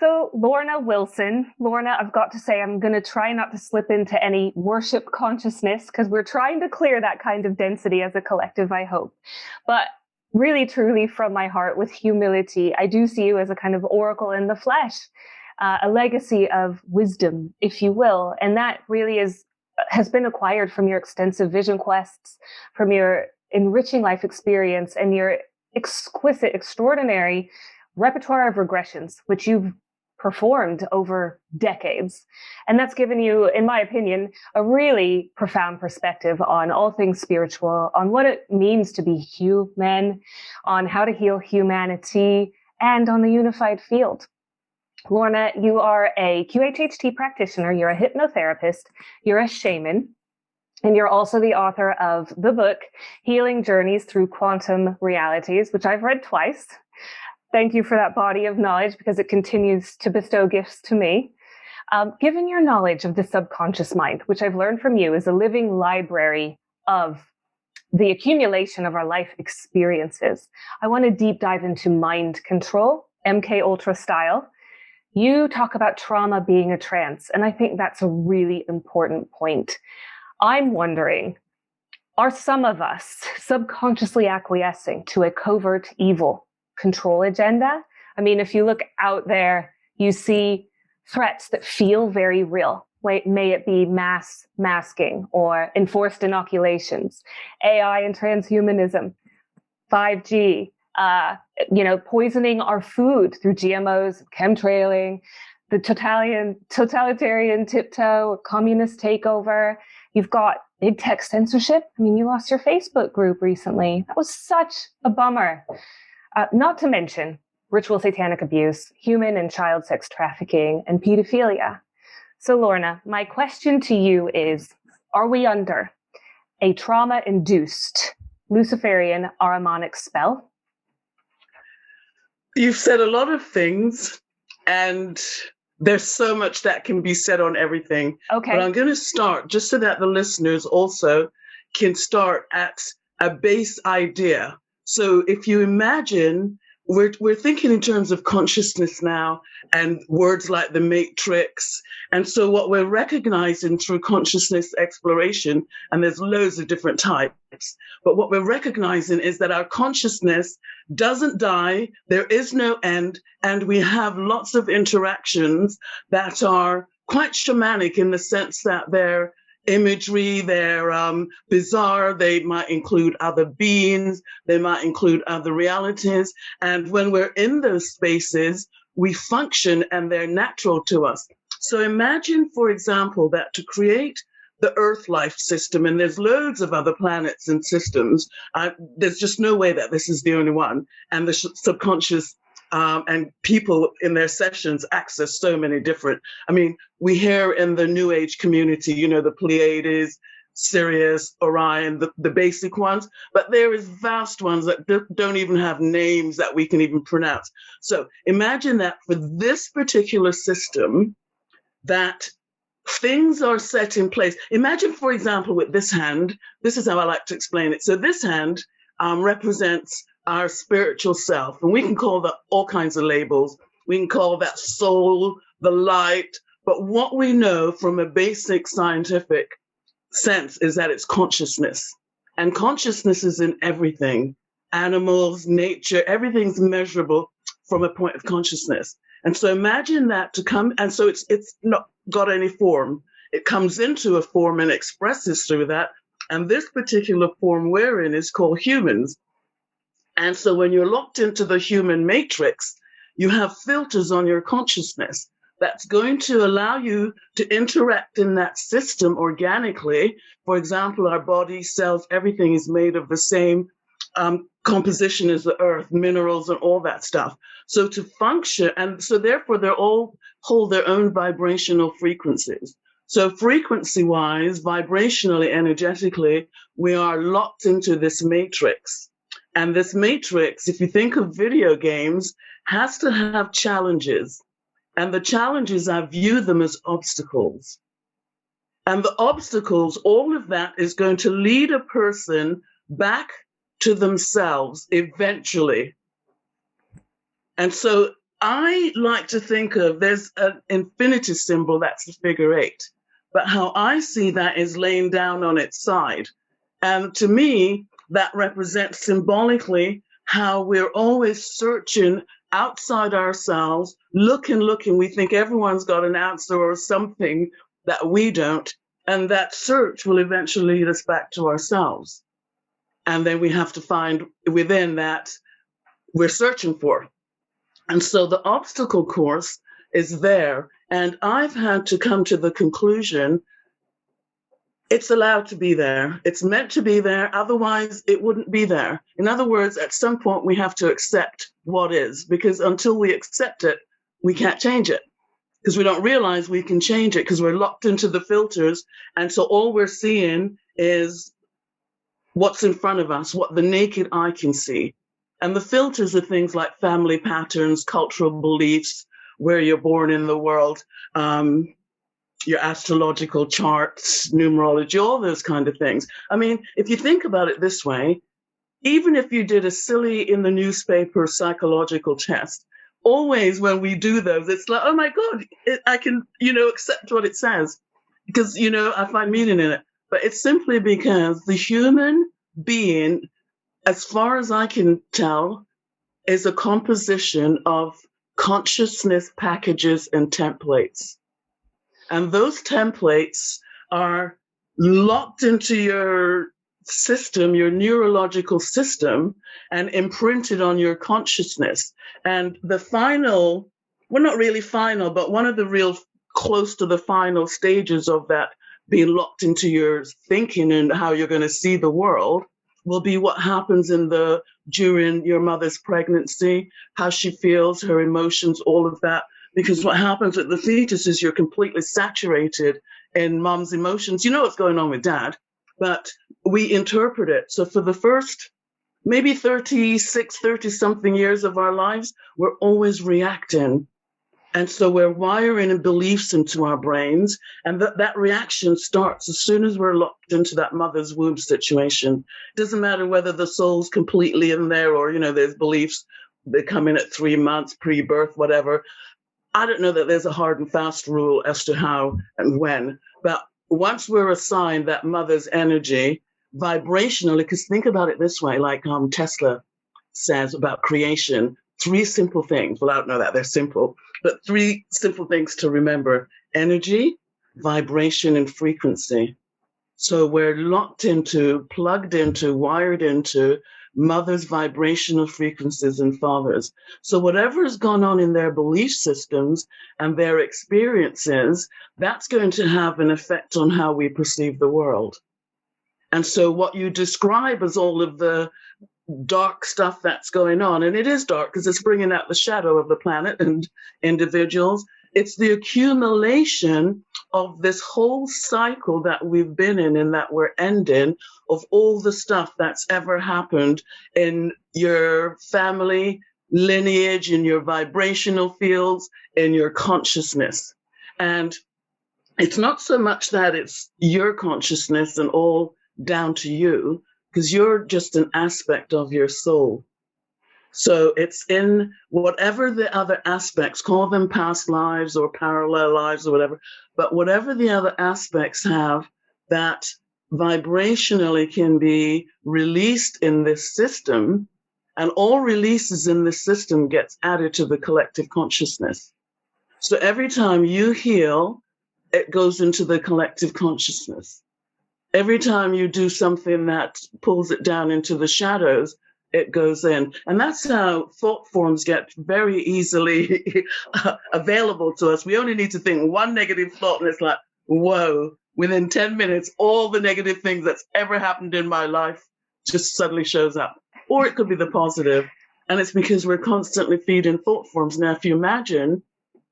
So, Lorna Wilson. Lorna, I've got to say, I'm going to try not to slip into any worship consciousness because we're trying to clear that kind of density as a collective, I hope. But really, truly, from my heart, with humility, I do see you as a kind of oracle in the flesh, a legacy of wisdom, if you will. And that really has been acquired from your extensive vision quests, from your enriching life experience, and your exquisite, extraordinary repertoire of regressions, which you've performed over decades. And that's given you, in my opinion, a really profound perspective on all things spiritual, on what it means to be human, on how to heal humanity, and on the unified field. Lorna, you are a QHHT practitioner, you're a hypnotherapist, you're a shaman, and you're also the author of the book, Healing Journeys Through Quantum Realities, which I've read twice. Thank you for that body of knowledge because it continues to bestow gifts to me. Given your knowledge of the subconscious mind, which I've learned from you is a living library of the accumulation of our life experiences, I want to deep dive into mind control, MK Ultra style. You talk about trauma being a trance, and I think that's a really important point. I'm wondering, are some of us subconsciously acquiescing to a covert evil control agenda? I mean, if you look out there, you see threats that feel very real. May it be mass masking or enforced inoculations, AI and transhumanism, 5G, poisoning our food through GMOs, chemtrailing, the totalitarian tiptoe, communist takeover. You've got big tech censorship. I mean, you lost your Facebook group recently. That was such a bummer. Not to mention ritual satanic abuse, human and child sex trafficking, and pedophilia. So, Lorna, my question to you is, are we under a trauma-induced Luciferian Ahrimanic spell? You've said a lot of things, and there's so much that can be said on everything. Okay. But I'm going to start, just so that the listeners also can start at a base idea. So if you imagine, we're thinking in terms of consciousness now and words like the matrix. And so what we're recognizing through consciousness exploration, and there's loads of different types, but what we're recognizing is that our consciousness doesn't die, there is no end, and we have lots of interactions that are quite shamanic in the sense that they're imagery, they're bizarre, they might include other beings, they might include other realities. And when we're in those spaces, we function and they're natural to us. So imagine, for example, that to create the Earth life system, and there's loads of other planets and systems, there's just no way that this is the only one. And the subconscious and people in their sessions access so many different. I mean, we hear in the New Age community, the Pleiades, Sirius, Orion, the basic ones, but there is vast ones that don't even have names that we can even pronounce. So imagine that for this particular system, that things are set in place. Imagine, for example, with this hand, this is how I like to explain it. So this hand represents our spiritual self, and we can call that all kinds of labels. We can call that soul, the light, but what we know from a basic scientific sense is that it's consciousness, and consciousness is in everything. Animals, nature, everything's measurable from a point of consciousness. And so imagine that to come, and so it's not got any form. It comes into a form and expresses through that, and this particular form we're in is called humans. And so when you're locked into the human matrix, you have filters on your consciousness that's going to allow you to interact in that system organically. For example, our body, cells, everything is made of the same composition as the earth, minerals and all that stuff. So to function, and so therefore they all hold their own vibrational frequencies. So frequency-wise, vibrationally, energetically, we are locked into this matrix. And this matrix, if you think of video games, has to have challenges. And the challenges, I view them as obstacles. And the obstacles, all of that is going to lead a person back to themselves eventually. And so I like to think of, there's an infinity symbol, that's the figure 8. But how I see that is laying down on its side. And to me, that represents symbolically how we're always searching outside ourselves, looking. We think everyone's got an answer or something that we don't. And that search will eventually lead us back to ourselves. And then we have to find within that we're searching for. And so the obstacle course is there. And I've had to come to the conclusion it's allowed to be there. It's meant to be there. Otherwise, it wouldn't be there. In other words, at some point, we have to accept what is, because until we accept it, we can't change it, because we don't realize we can change it because we're locked into the filters. And so all we're seeing is what's in front of us, what the naked eye can see. And the filters are things like family patterns, cultural beliefs, where you're born in the world, your astrological charts, numerology, all those kind of things. I mean, if you think about it this way, even if you did a silly in the newspaper psychological test, always when we do those, it's like, oh my God, I can, accept what it says because, I find meaning in it. But it's simply because the human being, as far as I can tell, is a composition of consciousness packages and templates. And those templates are locked into your system, your neurological system, and imprinted on your consciousness. And the final, well, not really final, but one of the real close to the final stages of that being locked into your thinking and how you're going to see the world will be what happens during your mother's pregnancy, how she feels, her emotions, all of that. Because what happens with the fetus is you're completely saturated in mom's emotions. You know what's going on with dad, but we interpret it. So for the first maybe 30 something years of our lives, we're always reacting. And so we're wiring beliefs into our brains. And that reaction starts as soon as we're locked into that mother's womb situation. It doesn't matter whether the soul's completely in there or, there's beliefs that come in at 3 months, pre-birth, whatever. I don't know that there's a hard and fast rule as to how and when, but once we're assigned that mother's energy vibrationally, because think about it this way, like Tesla says about creation, 3 simple things. Well, I don't know that they're simple, but 3 simple things to remember: energy, vibration, and frequency. So we're locked into, plugged into, wired into mother's vibrational frequencies and fathers. So whatever has gone on in their belief systems and their experiences, that's going to have an effect on how we perceive the world. And so what you describe as all of the dark stuff that's going on, and it is dark because it's bringing out the shadow of the planet and individuals, it's the accumulation of this whole cycle that we've been in and that we're ending, of all the stuff that's ever happened in your family lineage, in your vibrational fields, in your consciousness. And it's not so much that it's your consciousness and all down to you, because you're just an aspect of your soul. So it's in whatever the other aspects, call them past lives or parallel lives or whatever, but whatever the other aspects have that vibrationally can be released in this system, and all releases in this system gets added to the collective consciousness. So every time you heal, it goes into the collective consciousness. Every time you do something that pulls it down into the shadows, it goes in. And that's how thought forms get very easily available to us. We only need to think one negative thought and it's like, whoa, within 10 minutes, all the negative things that's ever happened in my life just suddenly shows up. Or it could be the positive. And it's because we're constantly feeding thought forms. Now, if you imagine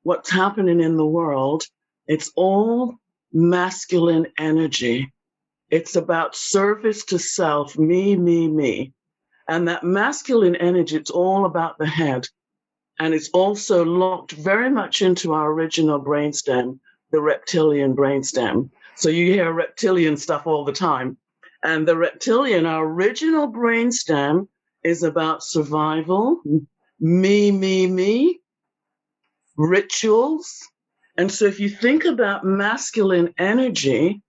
what's happening in the world, it's all masculine energy. It's about service to self, me, me, me. And that masculine energy, it's all about the head. And it's also locked very much into our original brainstem, the reptilian brainstem. So you hear reptilian stuff all the time. And the reptilian, our original brainstem, is about survival, me, me, me. rituals. And so if you think about masculine energy,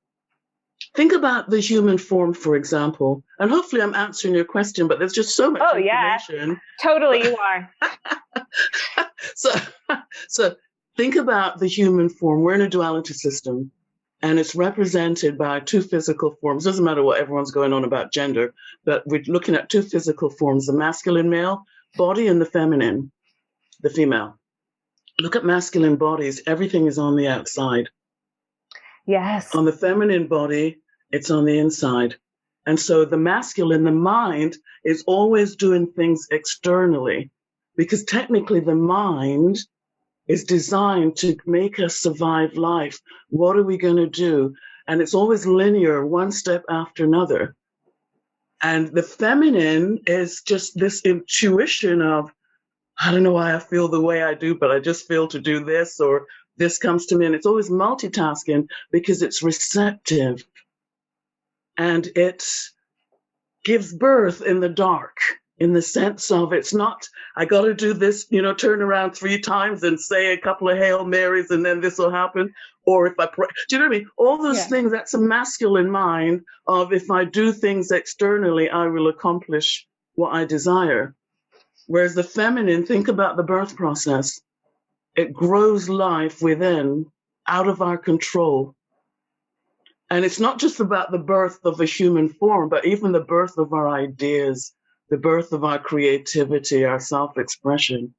think about the human form, for example. And hopefully I'm answering your question, but there's just so much information. Yeah, totally you are. So think about the human form. We're in a duality system, and it's represented by two physical forms. Doesn't matter what everyone's going on about gender, but we're looking at two physical forms, the masculine male body and the feminine, the female. Look at masculine bodies. Everything is on the outside. Yes. On the feminine body, it's on the inside. And so the masculine, the mind, is always doing things externally, because technically the mind is designed to make us survive life. What are we going to do? And it's always linear, one step after another. And the feminine is just this intuition of, I don't know why I feel the way I do, but I just feel to do this, or this comes to me. And it's always multitasking because it's receptive. And it gives birth in the dark, in the sense of it's not, I got to do this, turn around 3 times and say a couple of Hail Marys and then this will happen. Or if I pray, do you know what I mean? All those things, that's a masculine mind of, if I do things externally, I will accomplish what I desire. Whereas the feminine, think about the birth process. It grows life within, out of our control. And it's not just about the birth of a human form, but even the birth of our ideas, the birth of our creativity, our self-expression.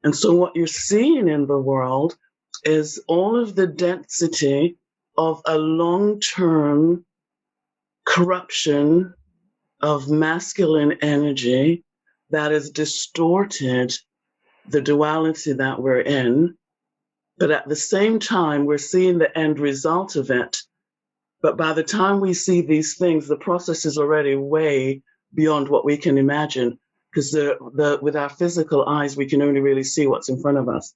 And so what you're seeing in the world is all of the density of a long-term corruption of masculine energy that has distorted the duality that we're in. But at the same time, we're seeing the end result of it. But by the time we see these things, the process is already way beyond what we can imagine, because with our physical eyes, we can only really see what's in front of us.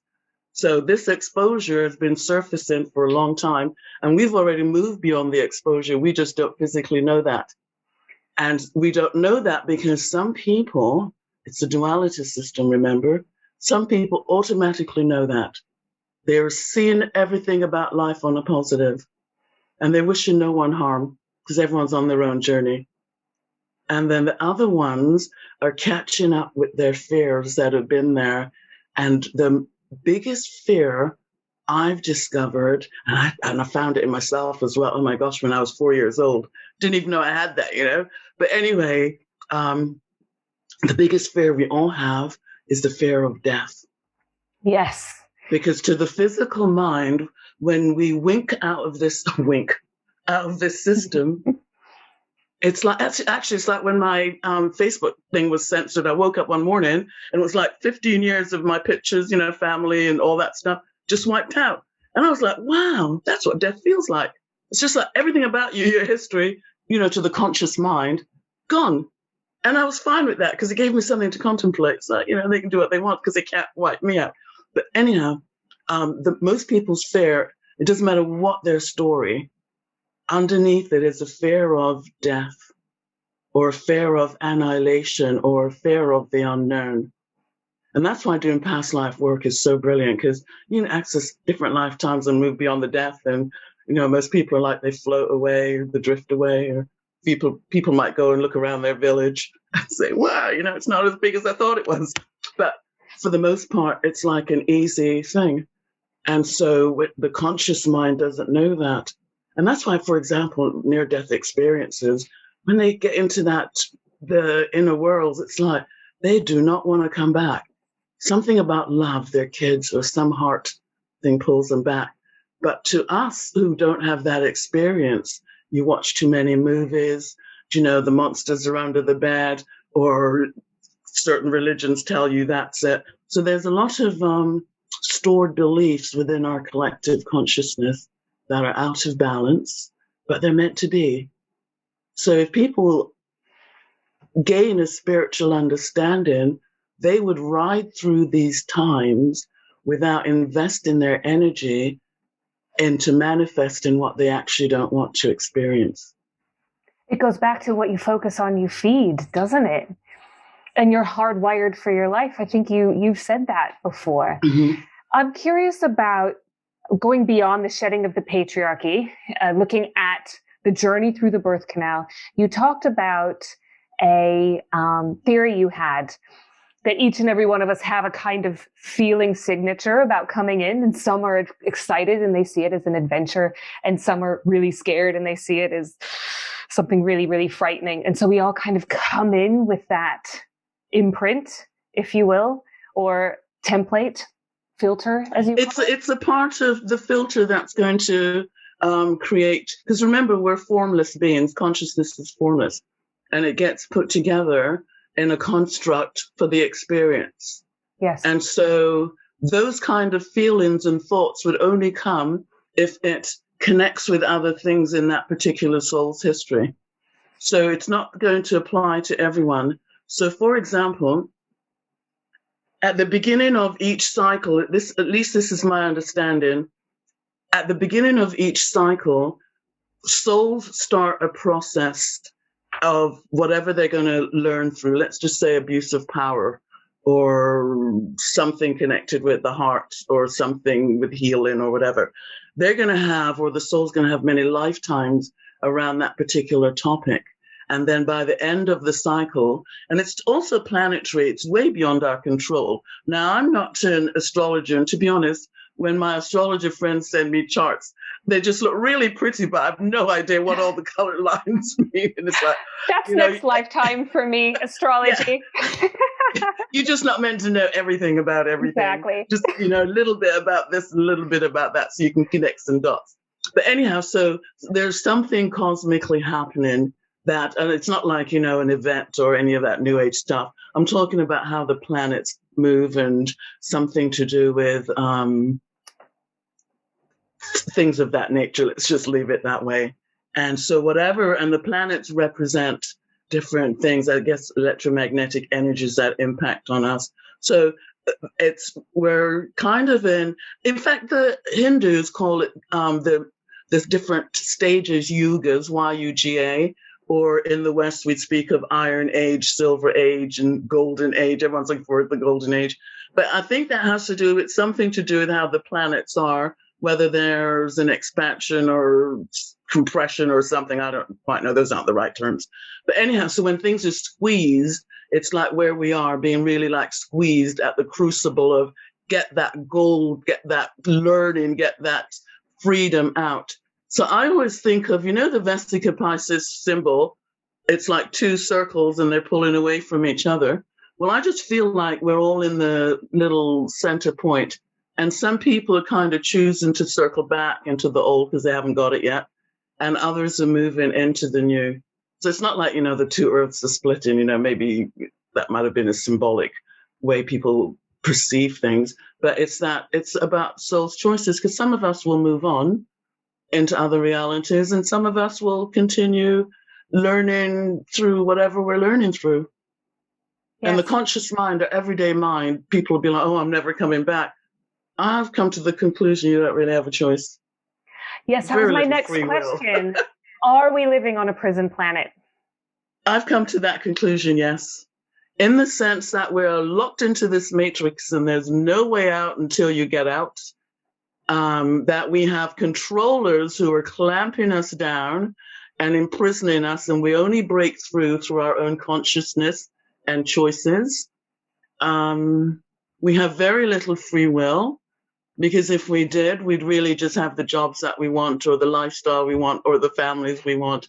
So this exposure has been surfacing for a long time, and we've already moved beyond the exposure. We just don't physically know that. And we don't know that because some people, it's a duality system, remember? Some people automatically know that. They're seeing everything about life on a positive, and they're wishing no one harm because everyone's on their own journey. And then the other ones are catching up with their fears that have been there. And the biggest fear I've discovered, and I found it in myself as well. Oh my gosh, when I was 4 years old, didn't even know I had that, But anyway, the biggest fear we all have is the fear of death. Yes. Because to the physical mind, when we wink out of this system, it's like, actually, it's like when my Facebook thing was censored. I woke up one morning and it was like 15 years of my pictures, family and all that stuff just wiped out. And I was like, wow, that's what death feels like. It's just like everything about you, your history, to the conscious mind, gone. And I was fine with that because it gave me something to contemplate. So, they can do what they want because they can't wipe me out. But anyhow, most people's fear, it doesn't matter what their story, underneath it is a fear of death, or a fear of annihilation, or a fear of the unknown. And that's why doing past life work is so brilliant, because you can access different lifetimes and move beyond the death. And, most people are like they float away, they drift away, or people might go and look around their village and say, wow, it's not as big as I thought it was. But for the most part, it's like an easy thing. And so the conscious mind doesn't know that. And that's why, for example, near-death experiences, when they get into the inner worlds, it's like they do not want to come back. Something about love, their kids, or some heart thing pulls them back. But to us who don't have that experience, you watch too many movies, the monsters are under the bed, or certain religions tell you that's it. So there's a lot of stored beliefs within our collective consciousness that are out of balance, but they're meant to be. So if people gain a spiritual understanding, they would ride through these times without investing their energy into manifesting what they actually don't want to experience. It goes back to what you focus on, you feed, doesn't it? And you're hardwired for your life. I think you've said that before. Mm-hmm. I'm curious about going beyond the shedding of the patriarchy, looking at the journey through the birth canal. You talked about a theory you had that each and every one of us have a kind of feeling signature about coming in, and some are excited and they see it as an adventure, and some are really scared and they see it as something really, really frightening. And so we all kind of come in with that imprint, if you will, or template, filter, as you call it. It's a part of the filter that's going to create, because remember, we're formless beings. Consciousness is formless, and it gets put together in a construct for the experience. Yes. And so those kind of feelings and thoughts would only come if it connects with other things in that particular soul's history. So it's not going to apply to everyone. So, for example, at the beginning of each cycle, at least this is my understanding, at the beginning of each cycle, souls start a process of whatever they're going to learn through. Let's just say abuse of power, or something connected with the heart, or something with healing, or whatever. They're going to have, or the soul's going to have many lifetimes around that particular topic. And then by the end of the cycle, and it's also planetary, it's way beyond our control. Now, I'm not an astrologer, and to be honest, when my astrologer friends send me charts, they just look really pretty, but I have no idea what all the colored lines mean. And it's like, that's next lifetime for me, astrology. Yeah. You're just not meant to know everything about everything. Exactly. Just, a little bit about this, a little bit about that, so you can connect some dots. But anyhow, so there's something cosmically happening that, and it's not like, an event or any of that new age stuff. I'm talking about how the planets move, and something to do with things of that nature. Let's just leave it that way. And so whatever, and the planets represent different things, I guess, electromagnetic energies that impact on us. So we're kind of in fact, the Hindus call it the different stages, yugas, Y-U-G-A, or in the West, we speak of Iron Age, Silver Age, and Golden Age. Everyone's looking for the Golden Age. But I think that has to do with something to do with how the planets are, whether there's an expansion or compression or something. I don't quite know. Those aren't the right terms. But anyhow, so when things are squeezed, it's like where we are being really like squeezed at the crucible of get that gold, get that learning, get that freedom out. So I always think of, the Vesica Pisces symbol. It's like two circles and they're pulling away from each other. Well, I just feel like we're all in the little center point. And some people are kind of choosing to circle back into the old because they haven't got it yet. And others are moving into the new. So it's not like, the two earths are splitting, maybe that might have been a symbolic way people perceive things. But it's about soul's choices, because some of us will move on into other realities, and some of us will continue learning through whatever we're learning through. Yes. And the conscious mind, or everyday mind, people will be like, oh, I'm never coming back. I've come to the conclusion you don't really have a choice. Yes, that was my next question. Are we living on a prison planet? I've come to that conclusion, yes. In the sense that we're locked into this matrix and there's no way out until you get out. That we have controllers who are clamping us down and imprisoning us, and we only break through our own consciousness and choices. We have very little free will, because if we did, we'd really just have the jobs that we want, or the lifestyle we want, or the families we want.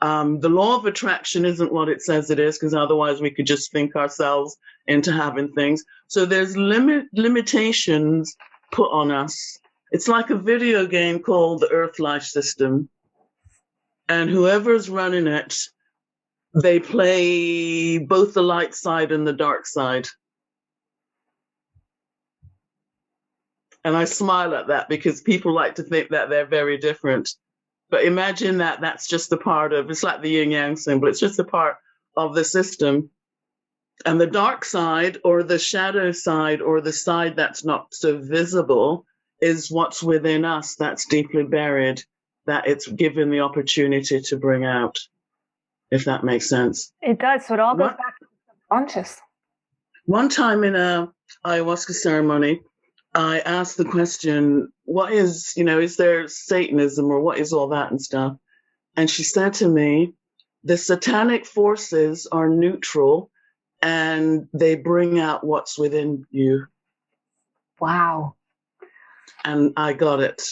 The law of attraction isn't what it says it is, because otherwise we could just think ourselves into having things. So there's limitations put on us. It's like a video game called the Earth Life System. And whoever's running it, they play both the light side and the dark side. And I smile at that because people like to think that they're very different. But imagine that that's just a part of, it's like the yin yang symbol, it's just a part of the system. And the dark side, or the shadow side, or the side that's not so visible, is what's within us that's deeply buried, that it's given the opportunity to bring out, if that makes sense. It does. So it all goes back to the subconscious. One time in a ayahuasca ceremony, I asked the question, what is, is there Satanism or what is all that and stuff? And she said to me, the satanic forces are neutral and they bring out what's within you. Wow. And I got it.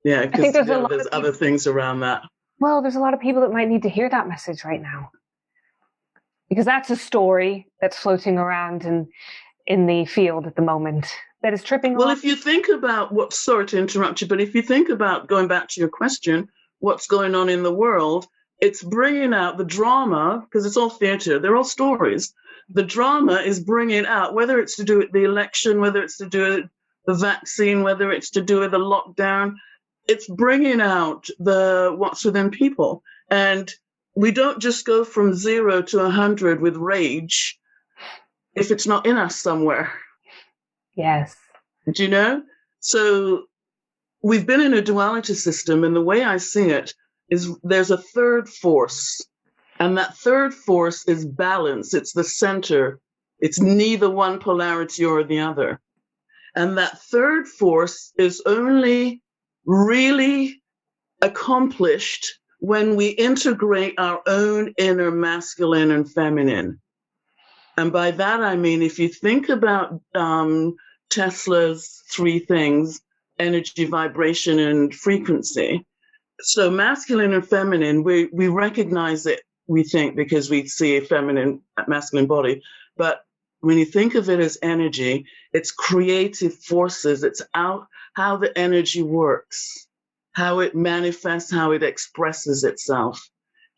Yeah, because there's other things around that. Well, there's a lot of people that might need to hear that message right now. Because that's a story that's floating around in the field at the moment that is tripping. Well, if you think about sorry to interrupt you, but if you think about going back to your question, what's going on in the world, it's bringing out the drama, because it's all theater, they're all stories. The drama is bringing out, whether it's to do with the election, whether it's to do with the vaccine, whether it's to do with the lockdown, it's bringing out what's within people. And we don't just go from 0 to 100 with rage if it's not in us somewhere. Yes. Do you know? So we've been in a duality system, and the way I see it is there's a third force, and that third force is balance. It's the center. It's neither one polarity or the other. And that third force is only really accomplished when we integrate our own inner masculine and feminine. And by that, I mean, if you think about Tesla's 3 things, energy, vibration, and frequency. So masculine and feminine, we recognize it, we think, because we see a feminine, masculine body. But when you think of it as energy, it's creative forces. It's out how the energy works, how it manifests, how it expresses itself.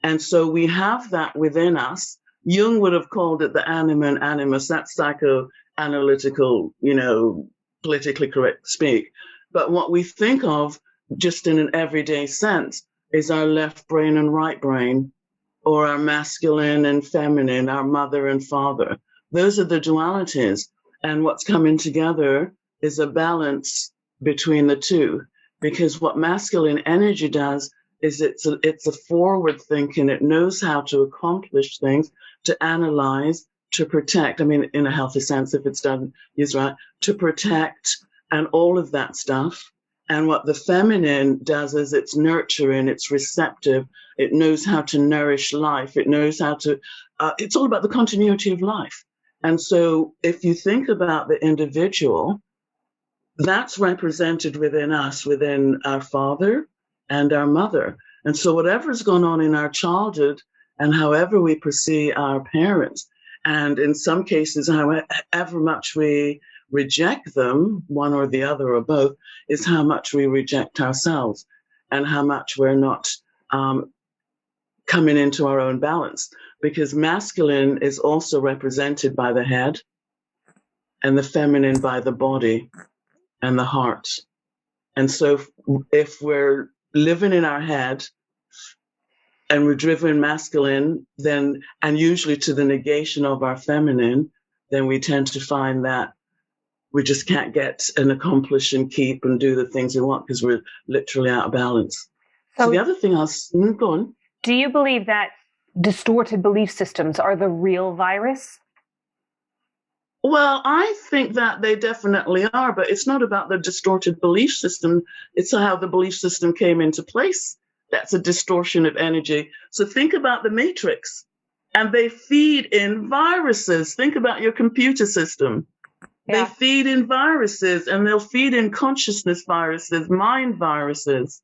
And so we have that within us. Jung would have called it the anima and animus. That's psychoanalytical, politically correct speak. But what we think of just in an everyday sense is our left brain and right brain, or our masculine and feminine, our mother and father. Those are the dualities. And what's coming together is a balance between the two. Because what masculine energy does is it's a forward thinking. It knows how to accomplish things, to analyze, to protect. I mean, in a healthy sense, if it's done, is right, to protect and all of that stuff. And what the feminine does is it's nurturing, it's receptive, it knows how to nourish life, it knows how to, it's all about the continuity of life. And so if you think about the individual, that's represented within us, within our father and our mother. And so whatever's gone on in our childhood and however we perceive our parents, and in some cases, however much we reject them, one or the other or both, is how much we reject ourselves and how much we're not coming into our own balance. Because masculine is also represented by the head and the feminine by the body and the heart. And so if we're living in our head and we're driven masculine, then, and usually to the negation of our feminine, then we tend to find that we just can't get and accomplish and keep and do the things we want because we're literally out of balance. So the other thing go on. Do you believe that distorted belief systems are the real virus? Well, I think that they definitely are, but it's not about the distorted belief system. It's how the belief system came into place. That's a distortion of energy. So think about the matrix, and they feed in viruses. Think about your computer system. Yeah. They feed in viruses, and they'll feed in consciousness viruses, mind viruses.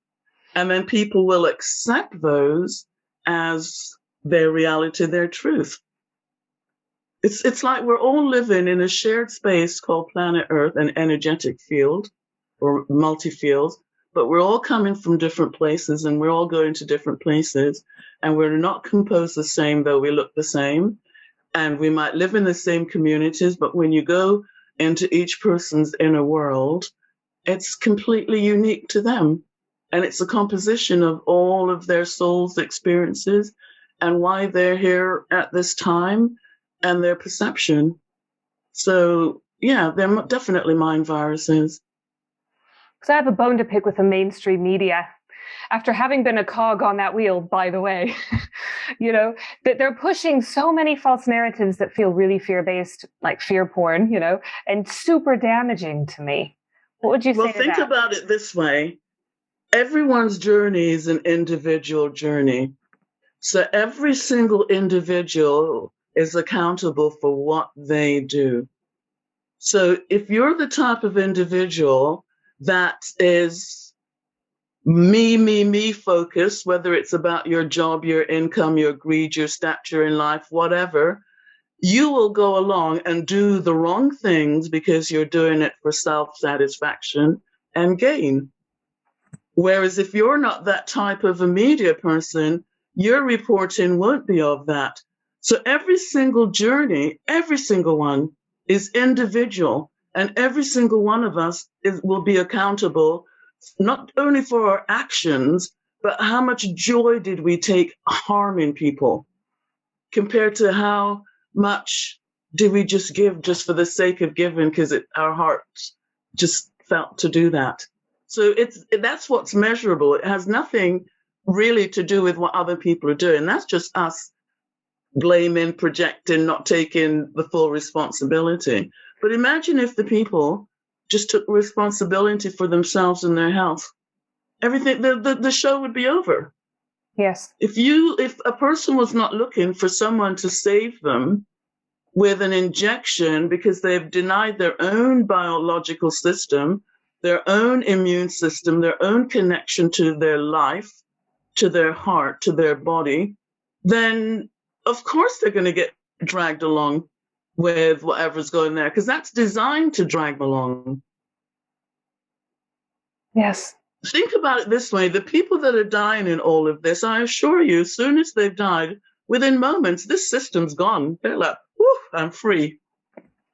And then people will accept those as their reality, their truth. It's like we're all living in a shared space called planet Earth, an energetic field or multi-fields, but we're all coming from different places and we're all going to different places, and we're not composed the same, though we look the same. And we might live in the same communities, but when you go into each person's inner world, it's completely unique to them. And it's a composition of all of their soul's experiences and why they're here at this time and their perception. So, yeah, they're definitely mind viruses. Because I have a bone to pick with the mainstream media. after having been a cog on that wheel, by the way, that they're pushing so many false narratives that feel really fear-based, like fear porn, and super damaging to me. What would you say to that? Well, think about it this way. Everyone's journey is an individual journey. So every single individual is accountable for what they do. So if you're the type of individual that is me focused, whether it's about your job, your income, your greed, your stature in life, whatever, you will go along and do the wrong things because you're doing it for self-satisfaction and gain. Whereas if you're not that type of a media person, your reporting won't be of that. So every single journey, every single one is individual, and every single one of us will be accountable not only for our actions, but how much joy did we take harming people compared to how much did we just give just for the sake of giving because our hearts just felt to do that. So that's what's measurable. It has nothing really to do with what other people are doing. That's just us blaming, projecting, not taking the full responsibility. But imagine if the people just took responsibility for themselves and their health. Everything, the show would be over. Yes. If a person was not looking for someone to save them with an injection because they've denied their own biological system, their own immune system, their own connection to their life, to their heart, to their body, then of course they're going to get dragged along with whatever's going there, because that's designed to drag them along. Yes. Think about it this way. The people that are dying in all of this, I assure you, as soon as they've died, within moments, this system's gone. They're like, whew, I'm free.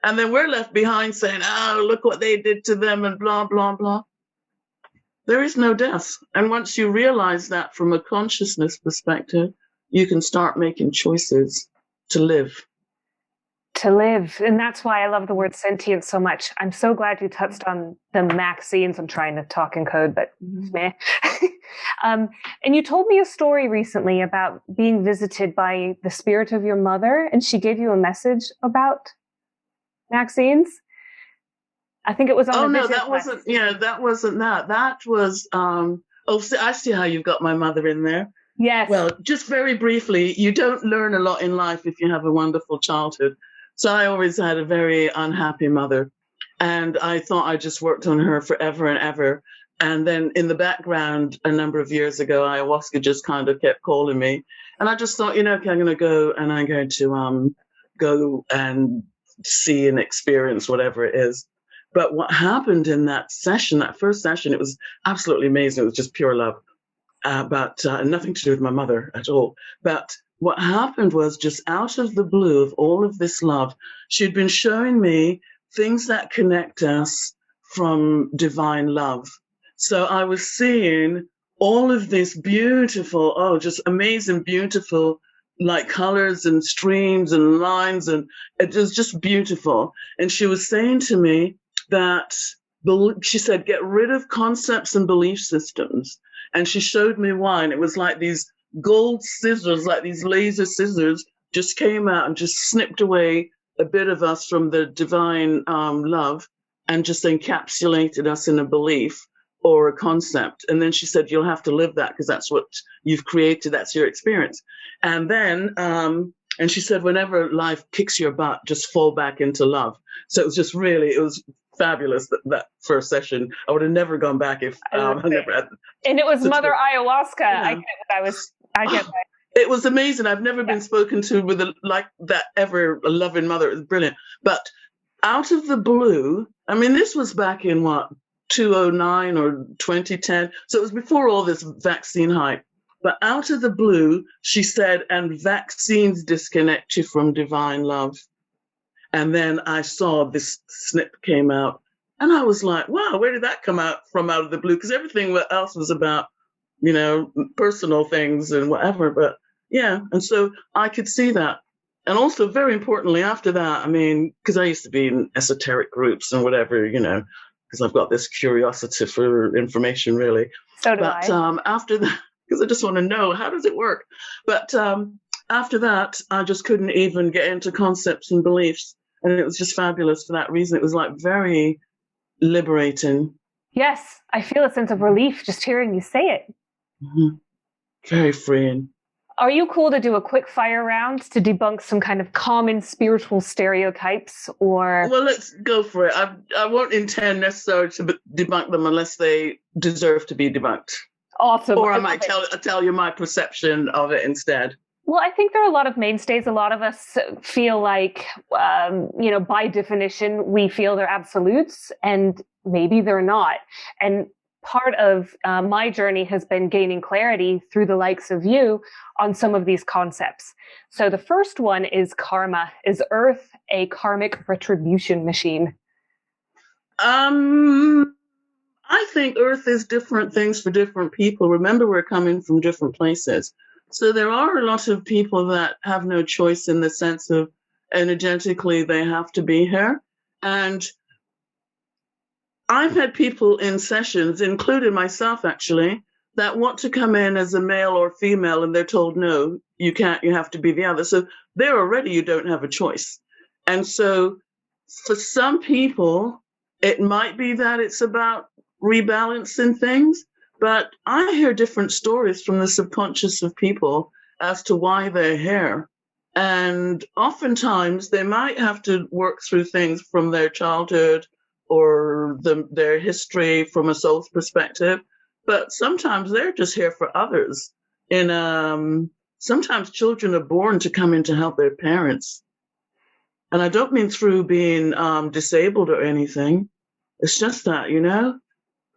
And then we're left behind saying, oh, look what they did to them and blah, blah, blah. There is no death. And once you realize that from a consciousness perspective, you can start making choices to live. To live. And that's why I love the word sentient so much. I'm so glad you touched on the Maxine's. I'm trying to talk in code, but meh. And you told me a story recently about being visited by the spirit of your mother, and she gave you a message about Maxine's. I think it was on Oh, the no, vision that quest. wasn't, that wasn't that. That was, I see how you've got my mother in there. Yes. Well, just very briefly, you don't learn a lot in life if you have a wonderful childhood. So I always had a very unhappy mother, and I thought I just worked on her forever and ever. And then in the background, a number of years ago, Ayahuasca just kind of kept calling me. And I just thought, okay, I'm going to go and I'm going to go and see and experience whatever it is. But what happened in that session, that first session, it was absolutely amazing. It was just pure love, but nothing to do with my mother at all. But what happened was, just out of the blue of all of this love, she'd been showing me things that connect us from divine love. So I was seeing all of this beautiful, just amazing, beautiful, like colors and streams and lines, and it was just beautiful. And she was saying to me that, she said, get rid of concepts and belief systems. And she showed me why. And it was like these gold scissors, like these laser scissors, just came out and just snipped away a bit of us from the divine love and just encapsulated us in a belief or a concept. And then she said, you'll have to live that because that's what you've created. That's your experience. And then, and she said, whenever life kicks your butt, just fall back into love. So it was just really, it was fabulous, that first session. I would have never gone back if I never had. And it was Mother Ayahuasca. Yeah. I get that. It was amazing. I've never been spoken to with like that ever, a loving mother. It was brilliant. But out of the blue, I mean, this was back in 2009 or 2010. So it was before all this vaccine hype. But out of the blue, she said, and vaccines disconnect you from divine love. And then I saw this snip came out, and I was like, wow, where did that come out of the blue? Because everything else was about, personal things and whatever. But yeah, and so I could see that. And also, very importantly, after that, I mean, because I used to be in esoteric groups and whatever, because because I've got this curiosity for information, really. So do but I. After that, because I just want to know, how does it work? But after that, I just couldn't even get into concepts and beliefs. And it was just fabulous for that reason. It was like very liberating. Yes, I feel a sense of relief just hearing you say it. Mm-hmm. Very freeing. Are you cool to do a quick fire round to debunk some kind of common spiritual stereotypes? Or well, let's go for it. I won't intend necessarily to debunk them unless they deserve to be debunked. Awesome. Or I might tell you my perception of it instead. Well, I think there are a lot of mainstays. A lot of us feel like, by definition, we feel they're absolutes, and maybe they're not. And part of my journey has been gaining clarity through the likes of you on some of these concepts. So the first one is karma. Is Earth a karmic retribution machine? I think Earth is different things for different people. Remember, we're coming from different places. So there are a lot of people that have no choice in the sense of energetically they have to be here. And I've had people in sessions, including myself actually, that want to come in as a male or female and they're told, no, you can't, you have to be the other. So there already you don't have a choice. And so for some people, it might be that it's about rebalancing things. But I hear different stories from the subconscious of people as to why they're here. And oftentimes they might have to work through things from their childhood or their history from a soul's perspective. But sometimes they're just here for others. Sometimes children are born to come in to help their parents. And I don't mean through being disabled or anything. It's just that,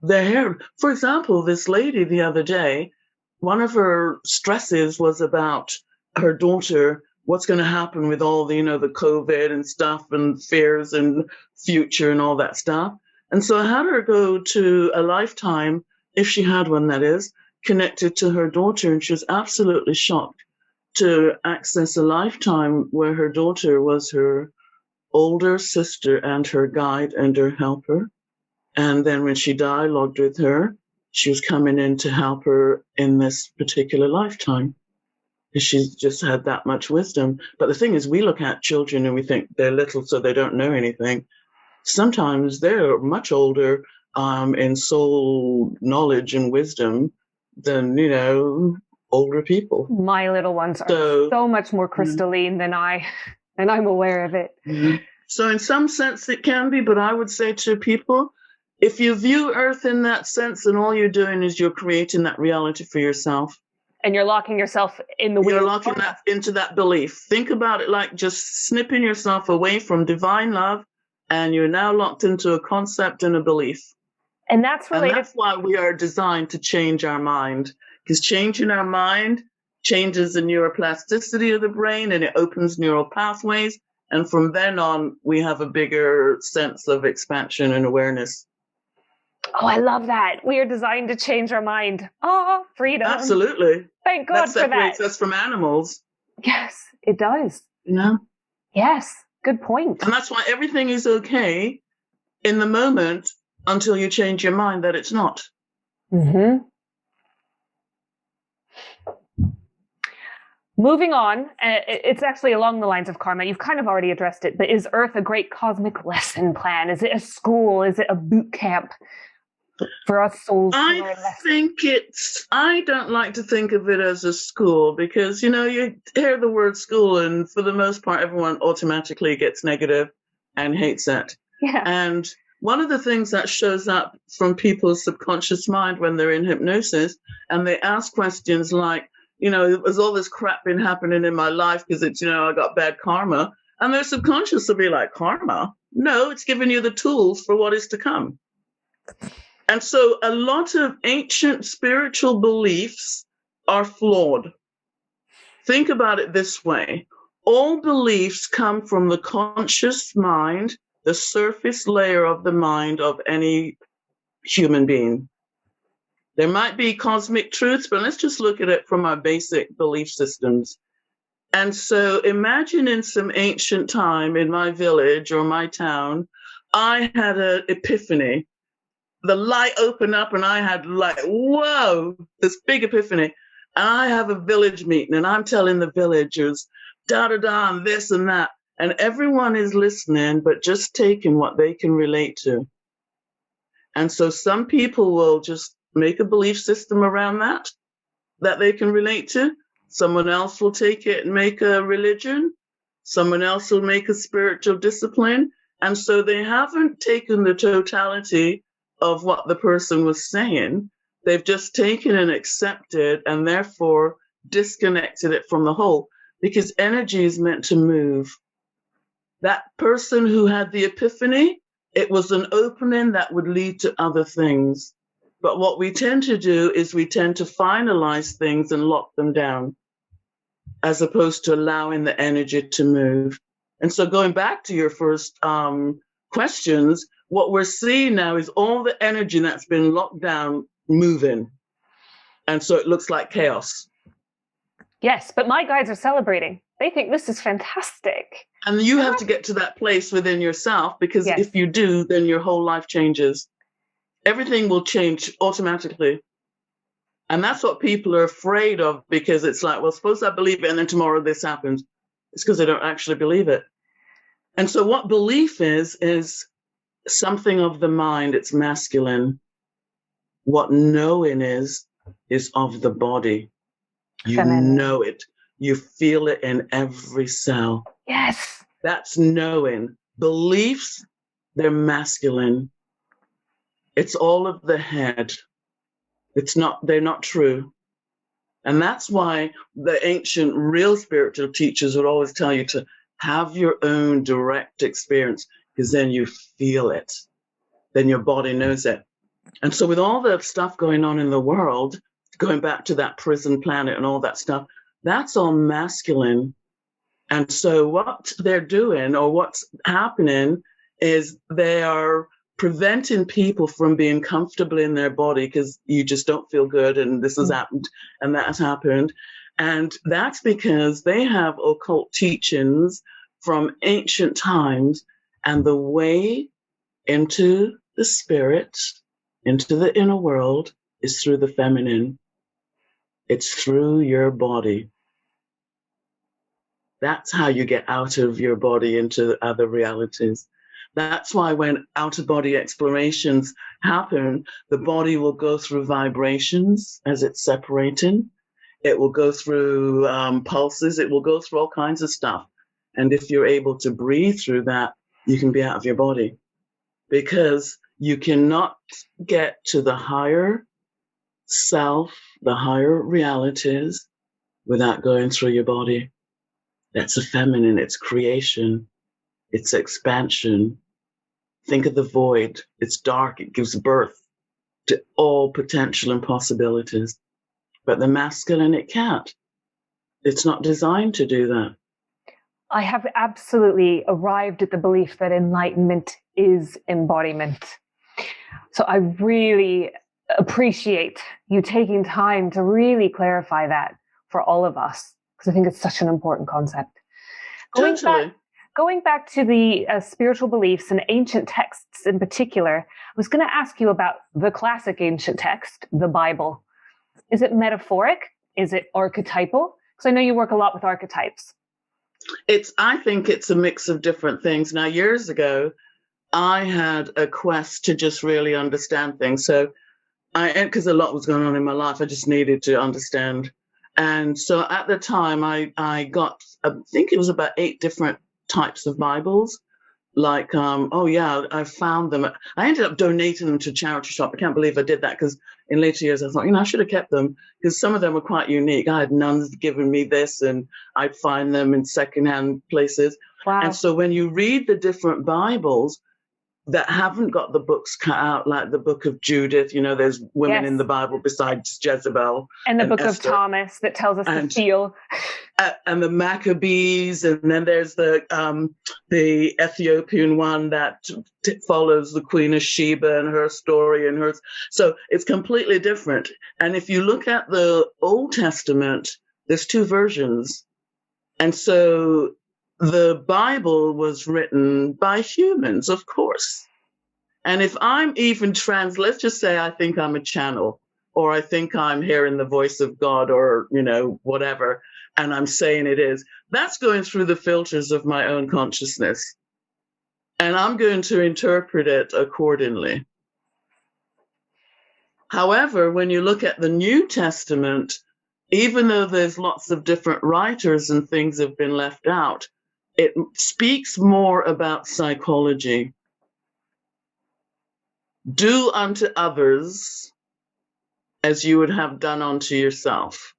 they're here. For example, this lady the other day, one of her stresses was about her daughter, what's going to happen with all the, the COVID and stuff and fears and future and all that stuff. And so I had her go to a lifetime, if she had one, that is, connected to her daughter. And she was absolutely shocked to access a lifetime where her daughter was her older sister and her guide and her helper. And then when she dialogued with her, she was coming in to help her in this particular lifetime. She's just had that much wisdom. But the thing is, we look at children and we think they're little, so they don't know anything. Sometimes they're much older in soul knowledge and wisdom than, older people. My little ones are so much more crystalline than I, and I'm aware of it. Mm-hmm. So in some sense it can be, but I would say to people, if you view Earth in that sense, then all you're doing is you're creating that reality for yourself. And you're locking yourself in the You're locking that into that belief. Think about it like just snipping yourself away from divine love, and you're now locked into a concept and a belief. And that's related. And that's why we are designed to change our mind, because changing our mind changes the neuroplasticity of the brain and it opens neural pathways. And from then on, we have a bigger sense of expansion and awareness. Oh, I love that. We are designed to change our mind. Oh, freedom. Absolutely. Thank God for that. That separates us from animals. Yes, it does. Yes, good point. And that's why everything is okay in the moment until you change your mind that it's not. Mm-hmm. Moving on, it's actually along the lines of karma. You've kind of already addressed it, but is Earth a great cosmic lesson plan? Is it a school? Is it a boot camp for us souls? I don't like to think of it as a school because, you hear the word school and for the most part, everyone automatically gets negative and hates it. Yeah. And one of the things that shows up from people's subconscious mind when they're in hypnosis and they ask questions like, there's all this crap been happening in my life because it's, I got bad karma. And their subconscious will be like, karma? No, it's giving you the tools for what is to come. And so a lot of ancient spiritual beliefs are flawed. Think about it this way. All beliefs come from the conscious mind, the surface layer of the mind of any human being. There might be cosmic truths, but let's just look at it from our basic belief systems. And so imagine in some ancient time in my village or my town, I had an epiphany the light opened up and I had like, whoa, this big epiphany. And I have a village meeting and I'm telling the villagers, da da da, and this and that. And everyone is listening, but just taking what they can relate to. And so some people will just make a belief system around that they can relate to. Someone else will take it and make a religion. Someone else will make a spiritual discipline. And so they haven't taken the totality of what the person was saying. They've just taken and accepted and therefore disconnected it from the whole, because energy is meant to move. That person who had the epiphany, it was an opening that would lead to other things. But what we tend to do is we tend to finalize things and lock them down, as opposed to allowing the energy to move. And so going back to your first questions, what we're seeing now is all the energy that's been locked down moving. And so it looks like chaos. Yes, but my guides are celebrating. They think this is fantastic. And you have to get to that place within yourself, because Yes. if you do, then your whole life changes. Everything will change automatically. And that's what people are afraid of, because it's like, well, suppose I believe it and then tomorrow this happens. It's because they don't actually believe it. And so what belief is something of the mind. It's masculine. What knowing is of the body. You know it. You feel it in every cell. Yes. That's knowing. Beliefs, they're masculine. It's all of the head. They're not true. And that's why the ancient real spiritual teachers would always tell you to have your own direct experience, because then you feel it. Then your body knows it. And so with all the stuff going on in the world, going back to that prison planet and all that stuff, that's all masculine. And so what they're doing, or what's happening, is they are preventing people from being comfortable in their body, because you just don't feel good, and this has happened and that has happened. And that's because they have occult teachings from ancient times, and the way into the spirit, into the inner world, is through the feminine. It's through your body. That's how you get out of your body into other realities. That's why when out-of-body explorations happen, the body will go through vibrations as it's separating. It will go through pulses. It will go through all kinds of stuff. And if you're able to breathe through that, you can be out of your body, because you cannot get to the higher self, the higher realities, without going through your body. That's a feminine. It's creation. It's expansion. Think of the void. It's dark. It gives birth to all potential and possibilities. But the masculine, it can't. It's not designed to do that. I have absolutely arrived at the belief that enlightenment is embodiment. So I really appreciate you taking time to really clarify that for all of us, because I think it's such an important concept. Going back to the spiritual beliefs and ancient texts in particular, I was going to ask you about the classic ancient text, the Bible. Is it metaphoric? Is it archetypal? Because I know you work a lot with archetypes. I think it's a mix of different things. Now, years ago, I had a quest to just really understand things. So because a lot was going on in my life, I just needed to understand. And so at the time, I got, I think it was about 8 different types of Bibles. Like, I found them. I ended up donating them to a charity shop. I can't believe I did that, because in later years I thought, I should have kept them, because some of them were quite unique. I had nuns giving me this, and I'd find them in secondhand places. Wow. And so when you read the different Bibles that haven't got the books cut out, like the book of Judith, there's women in the Bible besides Jezebel. And the book Esther, of Thomas that tells us to feel. And the Maccabees, and then there's the Ethiopian one that follows the Queen of Sheba and her story and hers. So it's completely different. And if you look at the Old Testament, there's 2 versions. And so the Bible was written by humans, of course. And if I'm even let's just say I think I'm a channel, or I think I'm hearing the voice of God, or, whatever, and I'm saying it is, that's going through the filters of my own consciousness. And I'm going to interpret it accordingly. However, when you look at the New Testament, even though there's lots of different writers and things have been left out, it speaks more about psychology. Do unto others as you would have done unto yourself.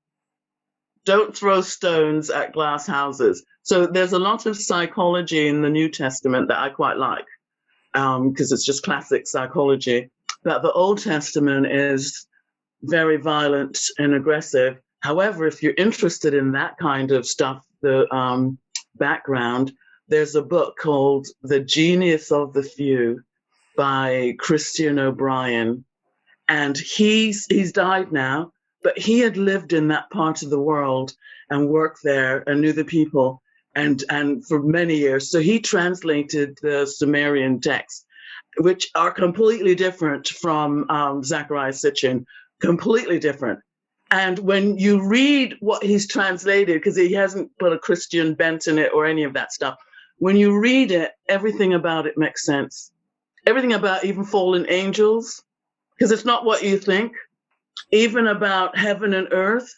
Don't throw stones at glass houses. So there's a lot of psychology in the New Testament that I quite like, because it's just classic psychology. But the Old Testament is very violent and aggressive. However, if you're interested in that kind of stuff, the background, there's a book called The Genius of the Few by Christian O'Brien. And he's died now, but he had lived in that part of the world and worked there and knew the people and for many years. So he translated the Sumerian texts, which are completely different from Zecharia Sitchin, completely different. And when you read what he's translated, because he hasn't put a Christian bent in it or any of that stuff, when you read it, everything about it makes sense. Everything about even fallen angels, because it's not what you think. Even about heaven and earth,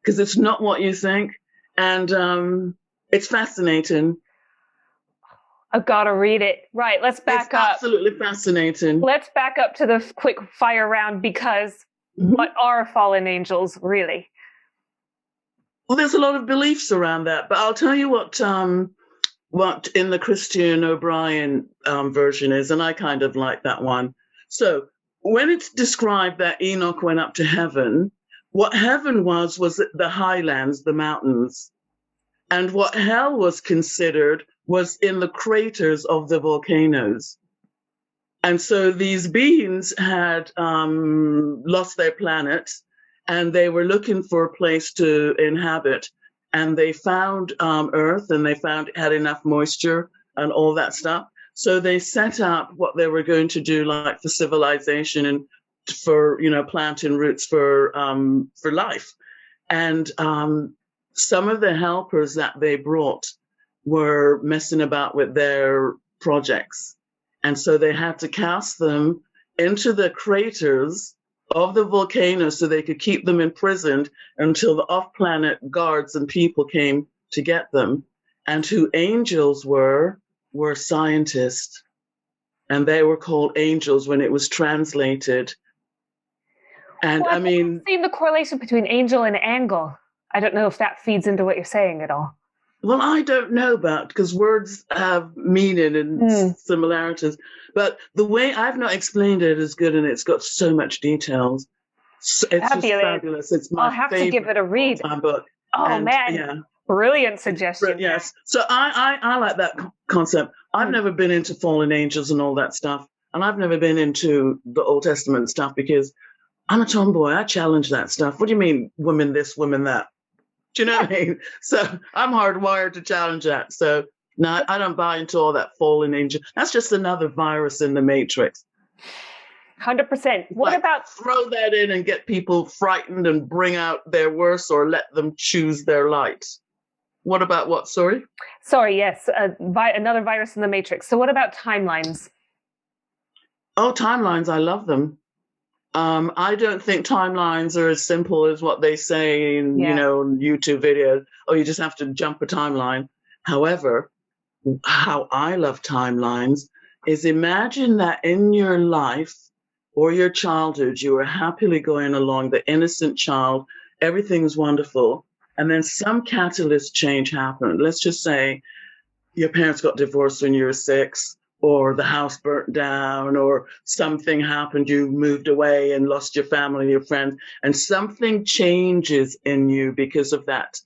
because it's not what you think. And it's fascinating. I've got to read it. Right, let's back up. Absolutely fascinating. Let's back up to the quick fire round, because what are fallen angels, really? Well, there's a lot of beliefs around that, but I'll tell you what in the Christian O'Brien version is, and I kind of like that one. So when it's described that Enoch went up to heaven, what heaven was the highlands, the mountains. And what hell was considered was in the craters of the volcanoes. And so these beings had lost their planet, and they were looking for a place to inhabit. And they found Earth, and they found it had enough moisture and all that stuff. So they set up what they were going to do, like for civilization and for, planting roots for life. And some of the helpers that they brought were messing about with their projects. And so they had to cast them into the craters of the volcano so they could keep them imprisoned until the off-planet guards and people came to get them. And who angels were scientists. And they were called angels when it was translated. And well, I mean, I've seen the correlation between angel and angle. I don't know if that feeds into what you're saying at all. Well, I don't know about, because words have meaning and similarities. But the way I've not explained it is good, and it's got so much details. It's just fabulous. It's my I'll have to give it a read. Book. Oh, and, man. Yeah. Brilliant suggestion. Yes. So I like that concept. I've never been into fallen angels and all that stuff. And I've never been into the Old Testament stuff because I'm a tomboy. I challenge that stuff. What do you mean, women this, women that? Do you know what I mean? So I'm hardwired to challenge that. So no, I don't buy into all that fallen angel. That's just another virus in the matrix. 100%. What about throw that in and get people frightened and bring out their worst, or let them choose their light? What about what? Sorry, yes. Another virus in the matrix. So what about timelines? Oh, timelines. I love them. I don't think timelines are as simple as what they say in, YouTube videos. Oh, you just have to jump a timeline. However, how I love timelines is imagine that in your life or your childhood, you were happily going along, the innocent child, everything's wonderful. And then some catalyst change happened. Let's just say your parents got divorced when you were 6. Or the house burnt down, or something happened, you moved away and lost your family, your friends, and something changes in you because of that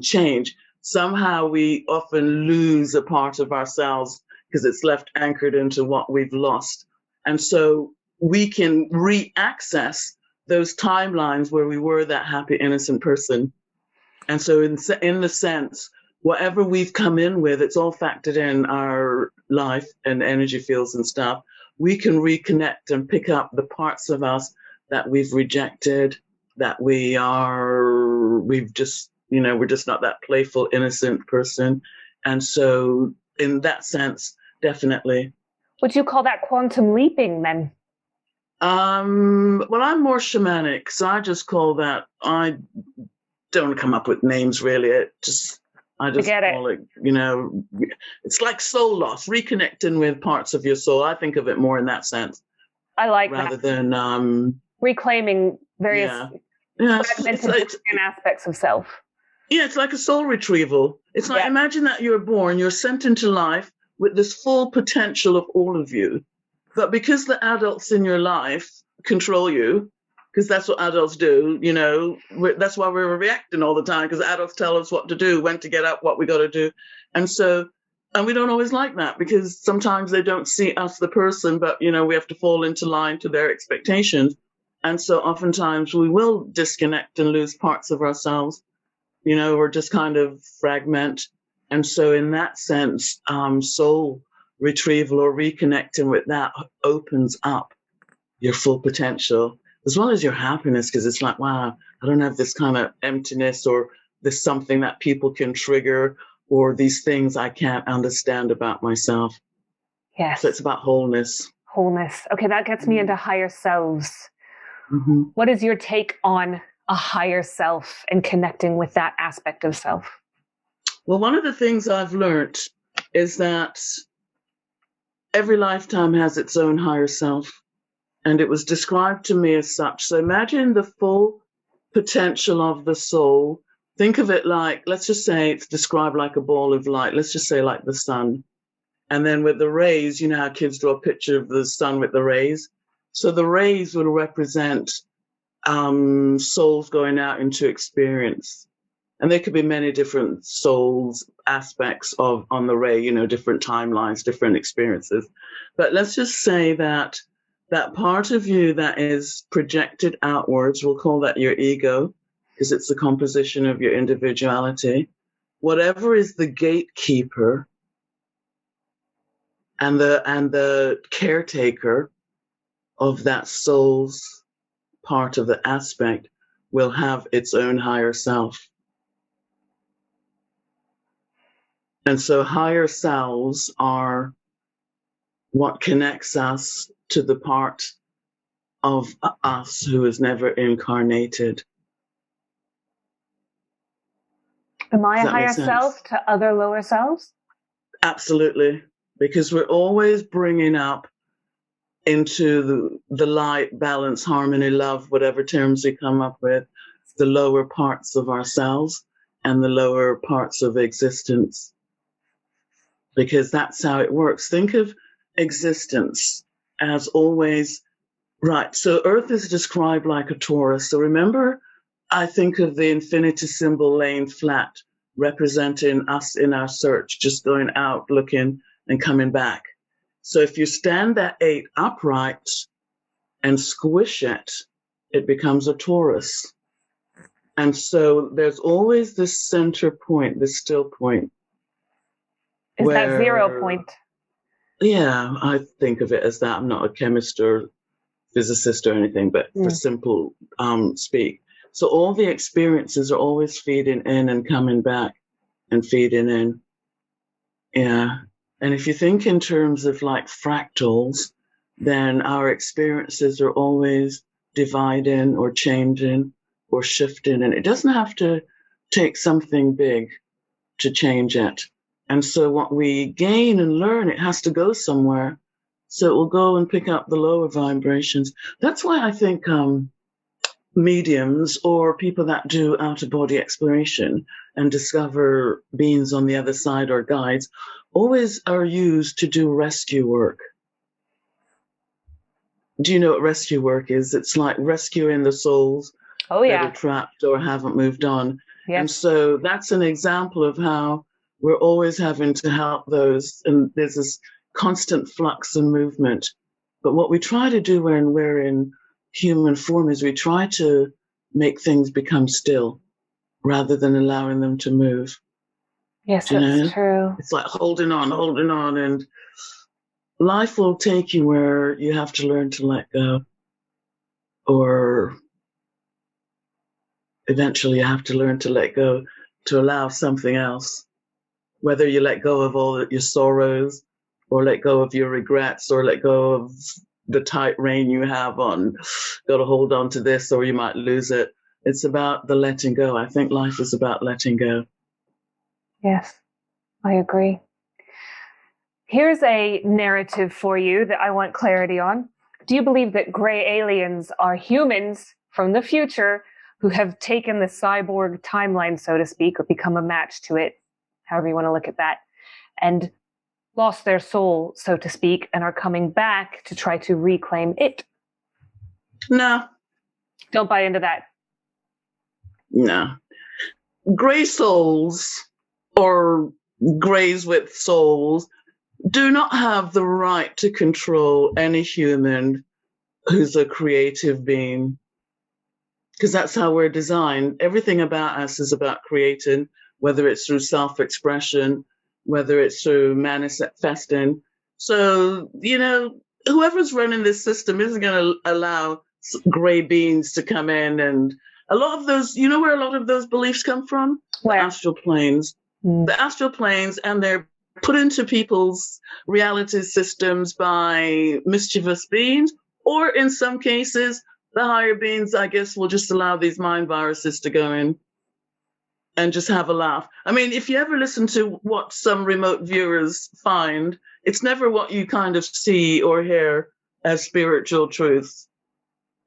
change. Somehow we often lose a part of ourselves because it's left anchored into what we've lost. And so we can re-access those timelines where we were that happy, innocent person. And so in the sense, whatever we've come in with, it's all factored in our life and energy fields and stuff. we can reconnect and pick up the parts of us that we've rejected, that we've just, we're just not that playful, innocent person. And so in that sense, definitely. Would you call that quantum leaping then? Well, I'm more shamanic, so I just call that, I don't come up with names really. I just call it, it's like soul loss, reconnecting with parts of your soul. I think of it more in that sense. I like rather that. than reclaiming various fragmented aspects of self. Yeah, it's like a soul retrieval. It's like, imagine that you're born, you're sent into life with this full potential of all of you. But because the adults in your life control you, because that's what adults do, that's why we're reacting all the time, because adults tell us what to do, when to get up, what we got to do. And we don't always like that, because sometimes they don't see us, the person, but, we have to fall into line to their expectations. And so oftentimes we will disconnect and lose parts of ourselves, or just kind of fragment. And so in that sense, soul retrieval or reconnecting with that opens up your full potential, as well as your happiness, because it's like, wow, I don't have this kind of emptiness, or this something that people can trigger, or these things I can't understand about myself. Yes. So it's about wholeness. Wholeness. Okay, that gets me into higher selves. Mm-hmm. What is your take on a higher self and connecting with that aspect of self? Well, one of the things I've learned is that every lifetime has its own higher self. And it was described to me as such. So imagine the full potential of the soul. Think of it like, let's just say it's described like a ball of light. Let's just say like the sun. And then with the rays, you know how kids draw a picture of the sun with the rays? So the rays will represent souls going out into experience. And there could be many different souls aspects on the ray, different timelines, different experiences. But let's just say that part of you that is projected outwards, we'll call that your ego, because it's the composition of your individuality. Whatever is the gatekeeper and the caretaker of that soul's part of the aspect will have its own higher self. And so higher selves are what connects us to the part of us who is never incarnated. Am I a higher self to other lower selves? Absolutely. Because we're always bringing up into the light, balance, harmony, love, whatever terms we come up with, the lower parts of ourselves and the lower parts of existence. Because that's how it works. Think of existence as always, right, so Earth is described like a torus. So remember, I think of the infinity symbol laying flat, representing us in our search, just going out, looking, and coming back. So if you stand that 8 upright and squish it, it becomes a torus. And so there's always this center point, this still point. Is that 0 point? Yeah, I think of it as that. I'm not a chemist or physicist or anything, but for simple speak. So all the experiences are always feeding in and coming back and feeding in. Yeah. And if you think in terms of like fractals, then our experiences are always dividing or changing or shifting. And it doesn't have to take something big to change it. And so what we gain and learn, it has to go somewhere. So it will go and pick up the lower vibrations. That's why I think mediums or people that do out-of-body exploration and discover beings on the other side or guides always are used to do rescue work. Do you know what rescue work is? It's like rescuing the souls that are trapped or haven't moved on. Yes. And so that's an example of how we're always having to help those. And there's this constant flux and movement. But what we try to do when we're in human form is we try to make things become still rather than allowing them to move. Yes, that's true. It's like holding on. life will take you where you have to learn to let go, or eventually you have to learn to let go to allow something else. Whether you let go of all your sorrows, or let go of your regrets, or let go of the tight rein you have on, got to hold on to this or you might lose it. It's about the letting go. I think life is about letting go. Yes, I agree. Here's a narrative for you that I want clarity on. Do you believe that gray aliens are humans from the future who have taken the cyborg timeline, so to speak, or become a match to it, however you want to look at that, and lost their soul, so to speak, and are coming back to try to reclaim it? No. Don't buy into that. No. Gray souls, or grays with souls, do not have the right to control any human who's a creative being, because that's how we're designed. Everything about us is about creating, whether it's through self-expression, whether it's through manifesting. So, whoever's running this system isn't going to allow gray beings to come in. And a lot of those, where a lot of those beliefs come from? Where? The astral planes. The astral planes, and they're put into people's reality systems by mischievous beings, or in some cases, the higher beings, I guess, will just allow these mind viruses to go in and just have a laugh. I mean, if you ever listen to what some remote viewers find, it's never what you kind of see or hear as spiritual truth.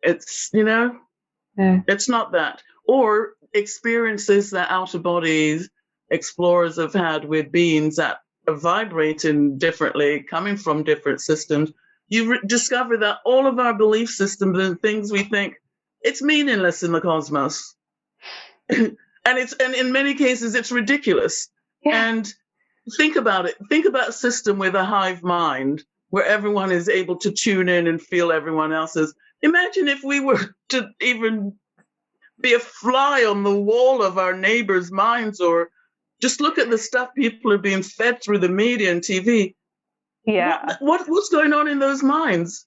It's, It's not that. Or experiences that outer bodies explorers have had with beings that are vibrating differently, coming from different systems. You discover that all of our belief systems and things we think, it's meaningless in the cosmos. and in many cases it's ridiculous. Yeah. And think about it. Think about a system with a hive mind where everyone is able to tune in and feel everyone else's. Imagine if we were to even be a fly on the wall of our neighbors' minds, or just look at the stuff people are being fed through the media and TV. Yeah. What's going on in those minds?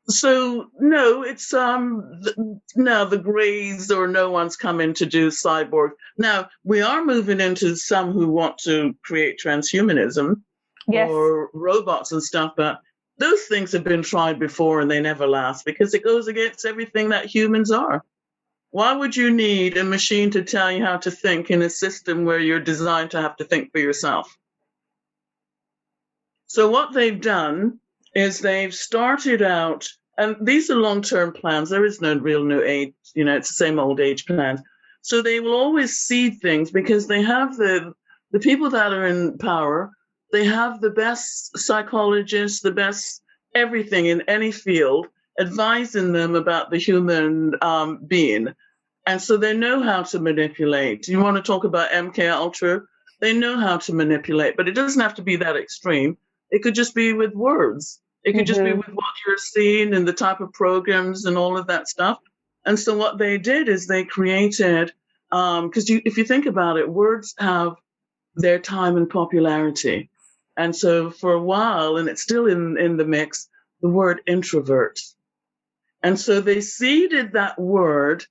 So no, it's the grays or no one's coming to do cyborg. Now we are moving into some who want to create transhumanism, yes, or robots and stuff, but those things have been tried before and they never last because it goes against everything that humans are. Why would you need a machine to tell you how to think in a system where you're designed to have to think for yourself? So what they've done is they've started out, and these are long-term plans. There is no real new age, it's the same old age plans. So they will always seed things because they have the people that are in power. They have the best psychologists, the best everything in any field, advising them about the human being. And so they know how to manipulate. You want to talk about MK Ultra? They know how to manipulate, but it doesn't have to be that extreme. It could just be with words. It could just be with what you're seeing and the type of programs and all of that stuff. And so what they did is they created, because if you think about it, words have their time and popularity. And so for a while, and it's still in the mix, the word introvert. And so they seeded that word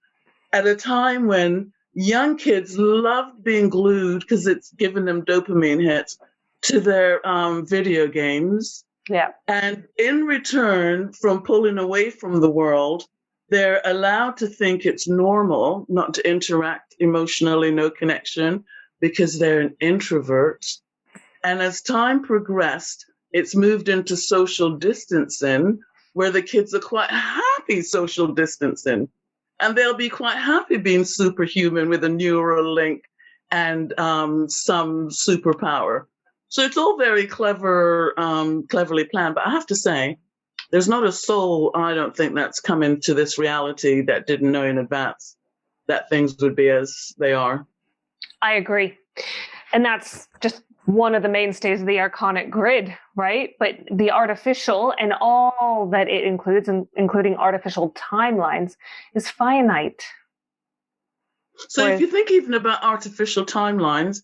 at a time when young kids loved being glued because it's given them dopamine hits to their video games. Yeah. And in return, from pulling away from the world, they're allowed to think it's normal not to interact emotionally, no connection, because they're an introvert. And as time progressed, it's moved into social distancing, where the kids are quite happy social distancing. And they'll be quite happy being superhuman with a neural link and some superpower. So it's all very cleverly planned. But I have to say, there's not a soul, I don't think, that's come into this reality that didn't know in advance that things would be as they are. I agree. And that's just one of the mainstays of the archonic grid, right? But the artificial and all that it includes, including artificial timelines, is finite. So if you think even about artificial timelines,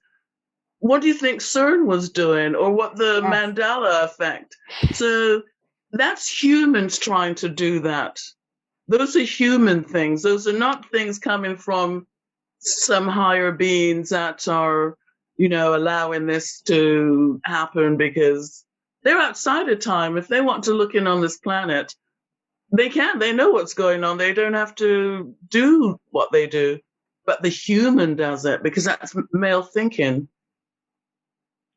what do you think CERN was doing, or what the Yes. Mandela effect? So that's humans trying to do that. Those are human things. Those are not things coming from some higher beings that are, allowing this to happen because they're outside of time. If they want to look in on this planet, they can. They know what's going on. They don't have to do what they do. But the human does it because that's male thinking.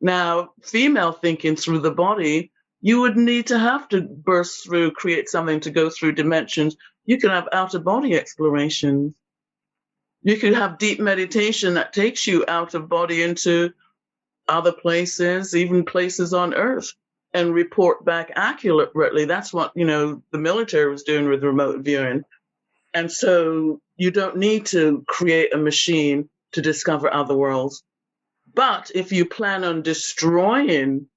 Now, female thinking through the body, you would need to have to burst through, create something to go through dimensions. You can have out-of-body explorations. You could have deep meditation that takes you out of body into other places, even places on Earth, and report back accurately. That's what, the military was doing with remote viewing. And so you don't need to create a machine to discover other worlds. But if you plan on destroying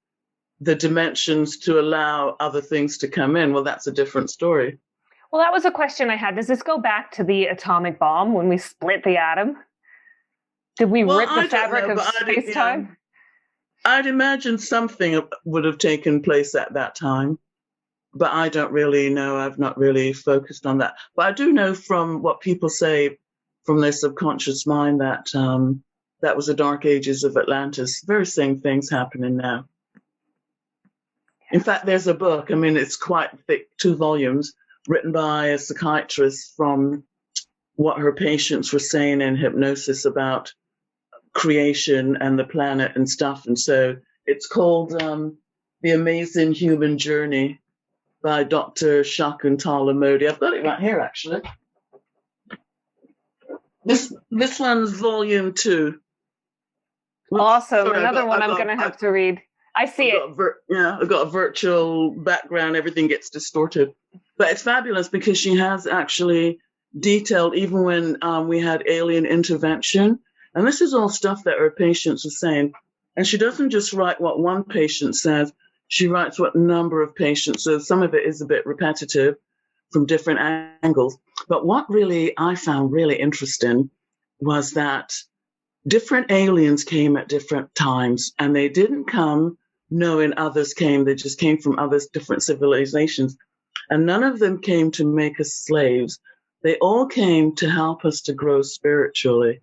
the dimensions to allow other things to come in, well, that's a different story. Well, that was a question I had. Does this go back to the atomic bomb when we split the atom? Did we rip the fabric of space-time? I'd imagine something would have taken place at that time, but I don't really know. I've not really focused on that. But I do know from what people say from their subconscious mind that that was the dark ages of Atlantis. Very same things happening now. In fact, there's a book, it's quite thick, 2 volumes, written by a psychiatrist from what her patients were saying in hypnosis about creation and the planet and stuff. And so it's called The Amazing Human Journey by Dr. Shakuntala Modi. I've got it right here, actually. This one's volume 2. Awesome. Sorry, another one I'm going to have to read. I see it. I've got a virtual background. Everything gets distorted. But it's fabulous because she has actually detailed, even when we had alien intervention. And this is all stuff that her patients are saying. And she doesn't just write what one patient says. She writes what number of patients. So some of it is a bit repetitive from different angles. But what really I found really interesting was that different aliens came at different times, and they didn't come knowing others came. They just came from other different civilizations. And none of them came to make us slaves. They all came to help us to grow spiritually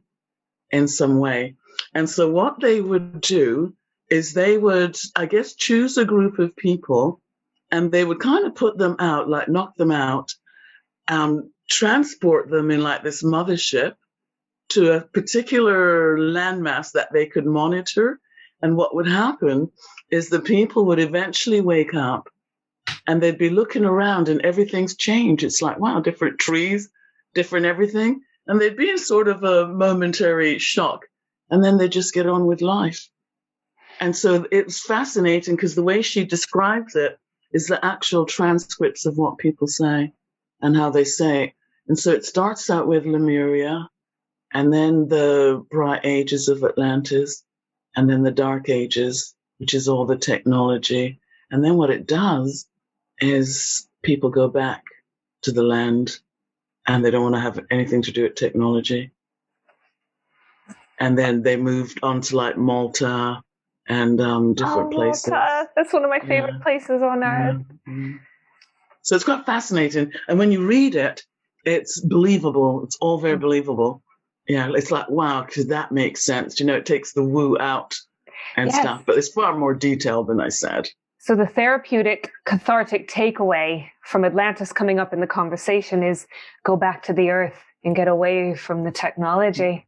in some way. And so what they would do is they would, I guess, choose a group of people, and they would kind of put them out, like knock them out, transport them in like this mothership to a particular landmass that they could monitor. And what would happen is the people would eventually wake up and they'd be looking around and everything's changed. It's like, wow, different trees, different everything. And they'd be in sort of a momentary shock. And then they just get on with life. And so it's fascinating because the way she describes it is the actual transcripts of what people say and how they say it. And so it starts out with Lemuria, and then the bright ages of Atlantis, and then the dark ages, which is all the technology. And then what it does is people go back to the land and they don't want to have anything to do with technology. And then they moved on to like Malta and different places. Malta. That's one of my favorite places on Earth. Mm-hmm. So it's quite fascinating. And when you read it, it's believable. It's all very believable. Yeah, it's like, wow, because that makes sense. It takes the woo out and stuff. But it's far more detailed than I said. So the therapeutic, cathartic takeaway from Atlantis coming up in the conversation is go back to the earth and get away from the technology.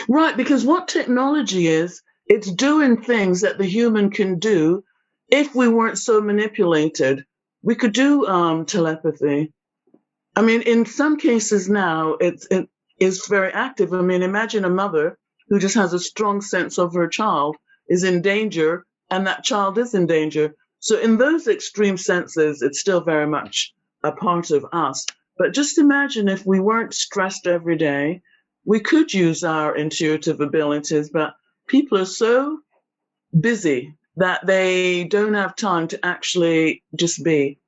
Right, because what technology is, it's doing things that the human can do if we weren't so manipulated. We could do telepathy. I mean, in some cases now, it is very active. I mean, imagine a mother who just has a strong sense of her child is in danger, and that child is in danger. So in those extreme senses, it's still very much a part of us. But just imagine if we weren't stressed every day, we could use our intuitive abilities, but people are so busy that they don't have time to actually just be.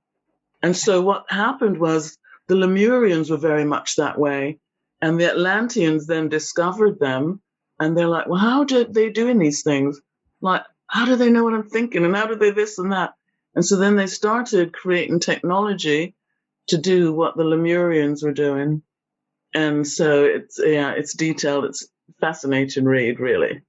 And so what happened was the Lemurians were very much that way, and the Atlanteans then discovered them And they're like, well, how do they doing these things? Like, how do they know what I'm thinking? And how do they this and that? And so then they started creating technology to do what the Lemurians were doing. And so it's detailed. It's a fascinating read, really.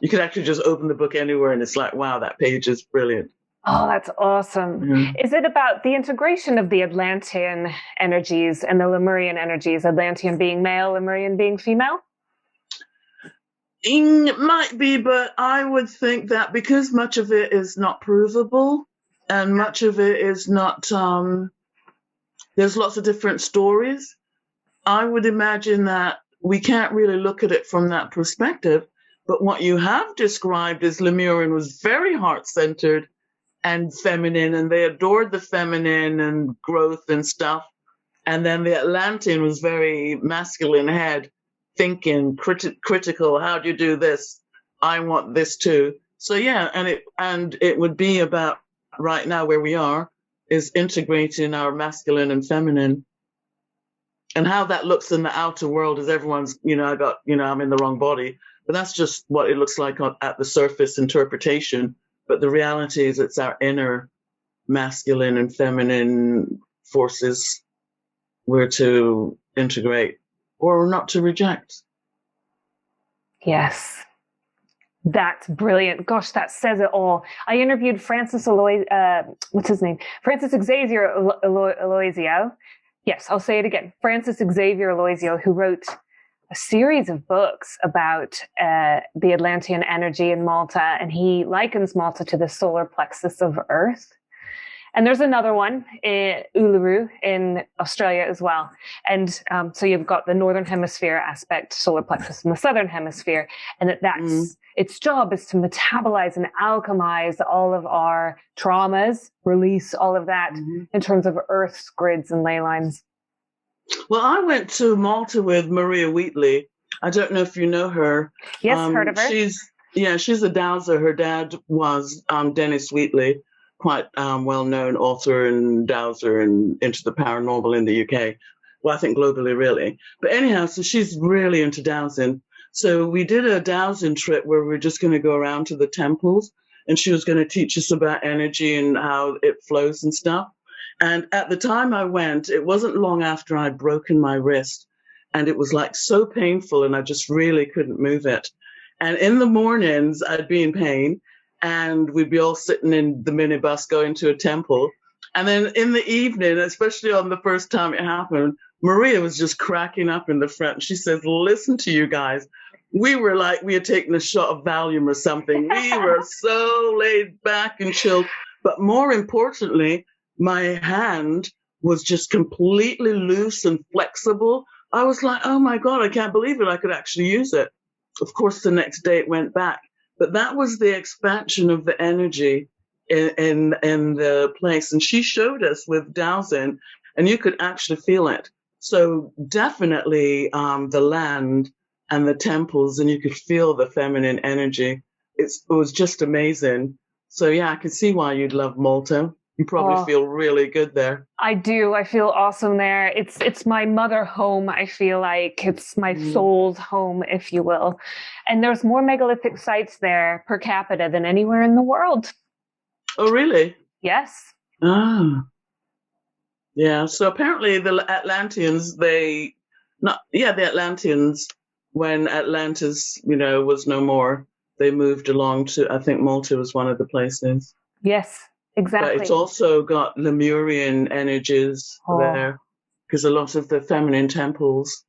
You could actually just open the book anywhere and it's like, wow, that page is brilliant. Oh, that's awesome. Mm. Is it about the integration of the Atlantean energies and the Lemurian energies, Atlantean being male, Lemurian being female? It might be, but I would think that because much of it is not provable and much of it is not, there's lots of different stories. I would imagine that we can't really look at it from that perspective. But what you have described is Lemurian was very heart-centered and feminine, and they adored the feminine and growth and stuff. And then the Atlantean was very masculine head, thinking, critical. How do you do this? I want this too. So yeah, and it would be about right now where we are is integrating our masculine and feminine. And how that looks in the outer world is everyone's, I'm in the wrong body. But that's just what it looks like at the surface interpretation. But the reality is it's our inner masculine and feminine forces we're to integrate or not to reject. Yes. That's brilliant. Gosh, that says it all. I interviewed Francis Xavier Aloisio. Yes, I'll say it again. Francis Xavier Aloisio, who wrote a series of books about the Atlantean energy in Malta, and he likens Malta to the solar plexus of Earth. And there's another one in Uluru in Australia as well. And so you've got the northern hemisphere aspect, solar plexus, and the southern hemisphere, and that's its job is to metabolize and alchemize all of our traumas, release all of that in terms of Earth's grids and ley lines. Well, I went to Malta with Maria Wheatley. I don't know if you know her. Yes, heard of her. She's a dowser. Her dad was Dennis Wheatley, quite well-known author and dowser and into the paranormal in the UK. Well, I think globally, really. But anyhow, so she's really into dowsing. So we did a dowsing trip where we were just going to go around to the temples, and she was going to teach us about energy and how it flows and stuff. And at the time I went, it wasn't long after I'd broken my wrist, and it was like so painful, and I just really couldn't move it. And in the mornings, I'd be in pain, and we'd be all sitting in the minibus going to a temple. And then in the evening, especially on the first time it happened, Maria was just cracking up in the front. She says, listen to you guys. We were like we had taken a shot of Valium or something. We were so laid back and chilled. But more importantly, my hand was just completely loose and flexible. I was like, oh my God, I can't believe it. I could actually use it. Of course, the next day it went back. But that was the expansion of the energy in the place. And she showed us with dowsing, and you could actually feel it. So definitely the land and the temples, and you could feel the feminine energy. It was just amazing. So yeah, I can see why you'd love Malta. You probably feel really good there. I do. I feel awesome there. It's my mother home. I feel like it's my soul's home, if you will. And there's more megalithic sites there per capita than anywhere in the world. Oh, really? Yes. Ah. Yeah. So apparently the Atlanteans, the Atlanteans, when Atlantis, was no more, they moved along to, I think Malta was one of the places. Yes. Exactly. But it's also got Lemurian energies there, because a lot of the feminine temples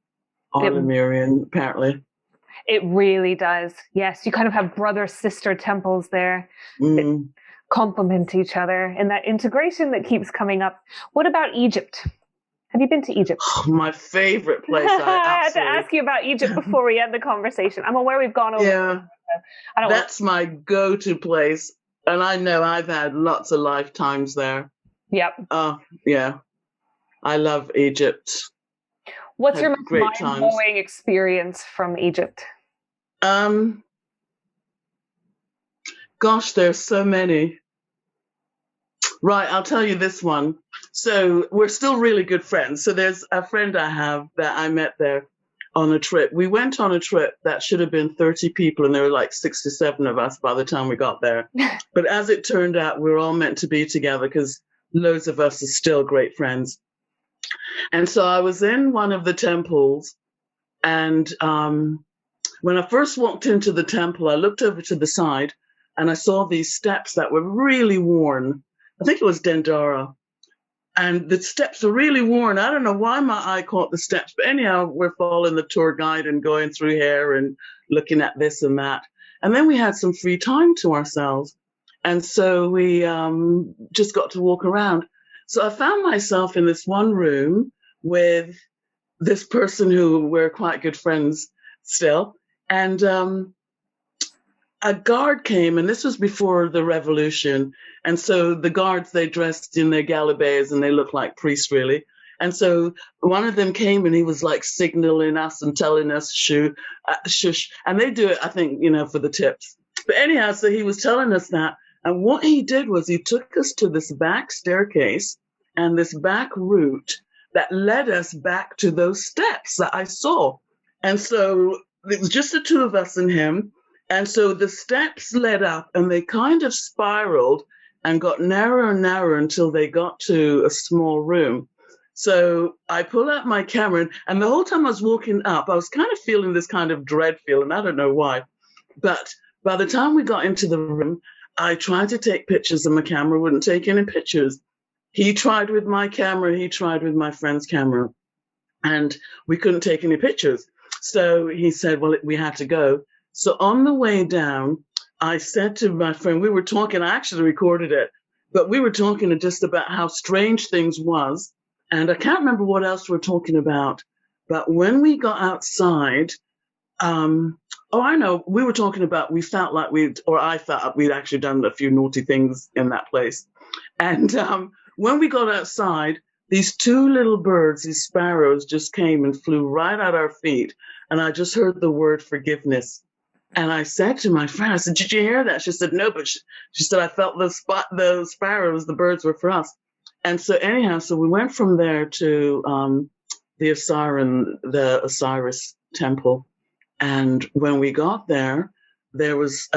are Lemurian, apparently. It really does. Yes, you kind of have brother-sister temples there that complement each other, and that integration that keeps coming up. What about Egypt? Have you been to Egypt? Oh, my favorite place. I had to ask you about Egypt before we end the conversation. I'm aware we've gone over. Yeah, that's my go-to place. And I know I've had lots of lifetimes there. Yep. Oh, yeah. I love Egypt. What's your most mind-blowing experience from Egypt? Gosh, there's so many. Right, I'll tell you this one. So we're still really good friends. So there's a friend I have that I met there. on a trip. We went on a trip that should have been 30 people, and there were like 67 of us by the time we got there. But as it turned out, we were all meant to be together because loads of us are still great friends. And so I was in one of the temples, and when I first walked into the temple, I looked over to the side, and I saw these steps that were really worn. I think it was Dendara. And the steps are really worn. I don't know why my eye caught the steps, but anyhow, we're following the tour guide and going through here and looking at this and that. And then we had some free time to ourselves. And so we just got to walk around. So I found myself in this one room with this person who we're quite good friends still. And a guard came, and this was before the revolution. And so the guards, they dressed in their galabes and they looked like priests, really. And so one of them came and he was like signaling us and telling us shush. And they do it, I think, for the tips. But anyhow, so he was telling us that. And what he did was he took us to this back staircase and this back route that led us back to those steps that I saw. And so it was just the two of us and him. And so the steps led up and they kind of spiraled and got narrower and narrower until they got to a small room. So I pull out my camera, and the whole time I was walking up, I was kind of feeling this kind of dread feeling. I don't know why. But by the time we got into the room, I tried to take pictures and my camera wouldn't take any pictures. He tried with my camera, he tried with my friend's camera, and we couldn't take any pictures. So he said, well, we had to go. So on the way down, I said to my friend, we were talking, I actually recorded it, but we were talking just about how strange things was. And I can't remember what else we're talking about. But when we got outside, I know, we were talking about, I felt like we'd actually done a few naughty things in that place. And when we got outside, these two little birds, these sparrows, just came and flew right at our feet. And I just heard the word forgiveness. And I said to my friend, I said, did you hear that? She said, no, but she said, I felt those sparrows, the birds were for us. And so anyhow, so we went from there to the Osiris temple. And when we got there, there was,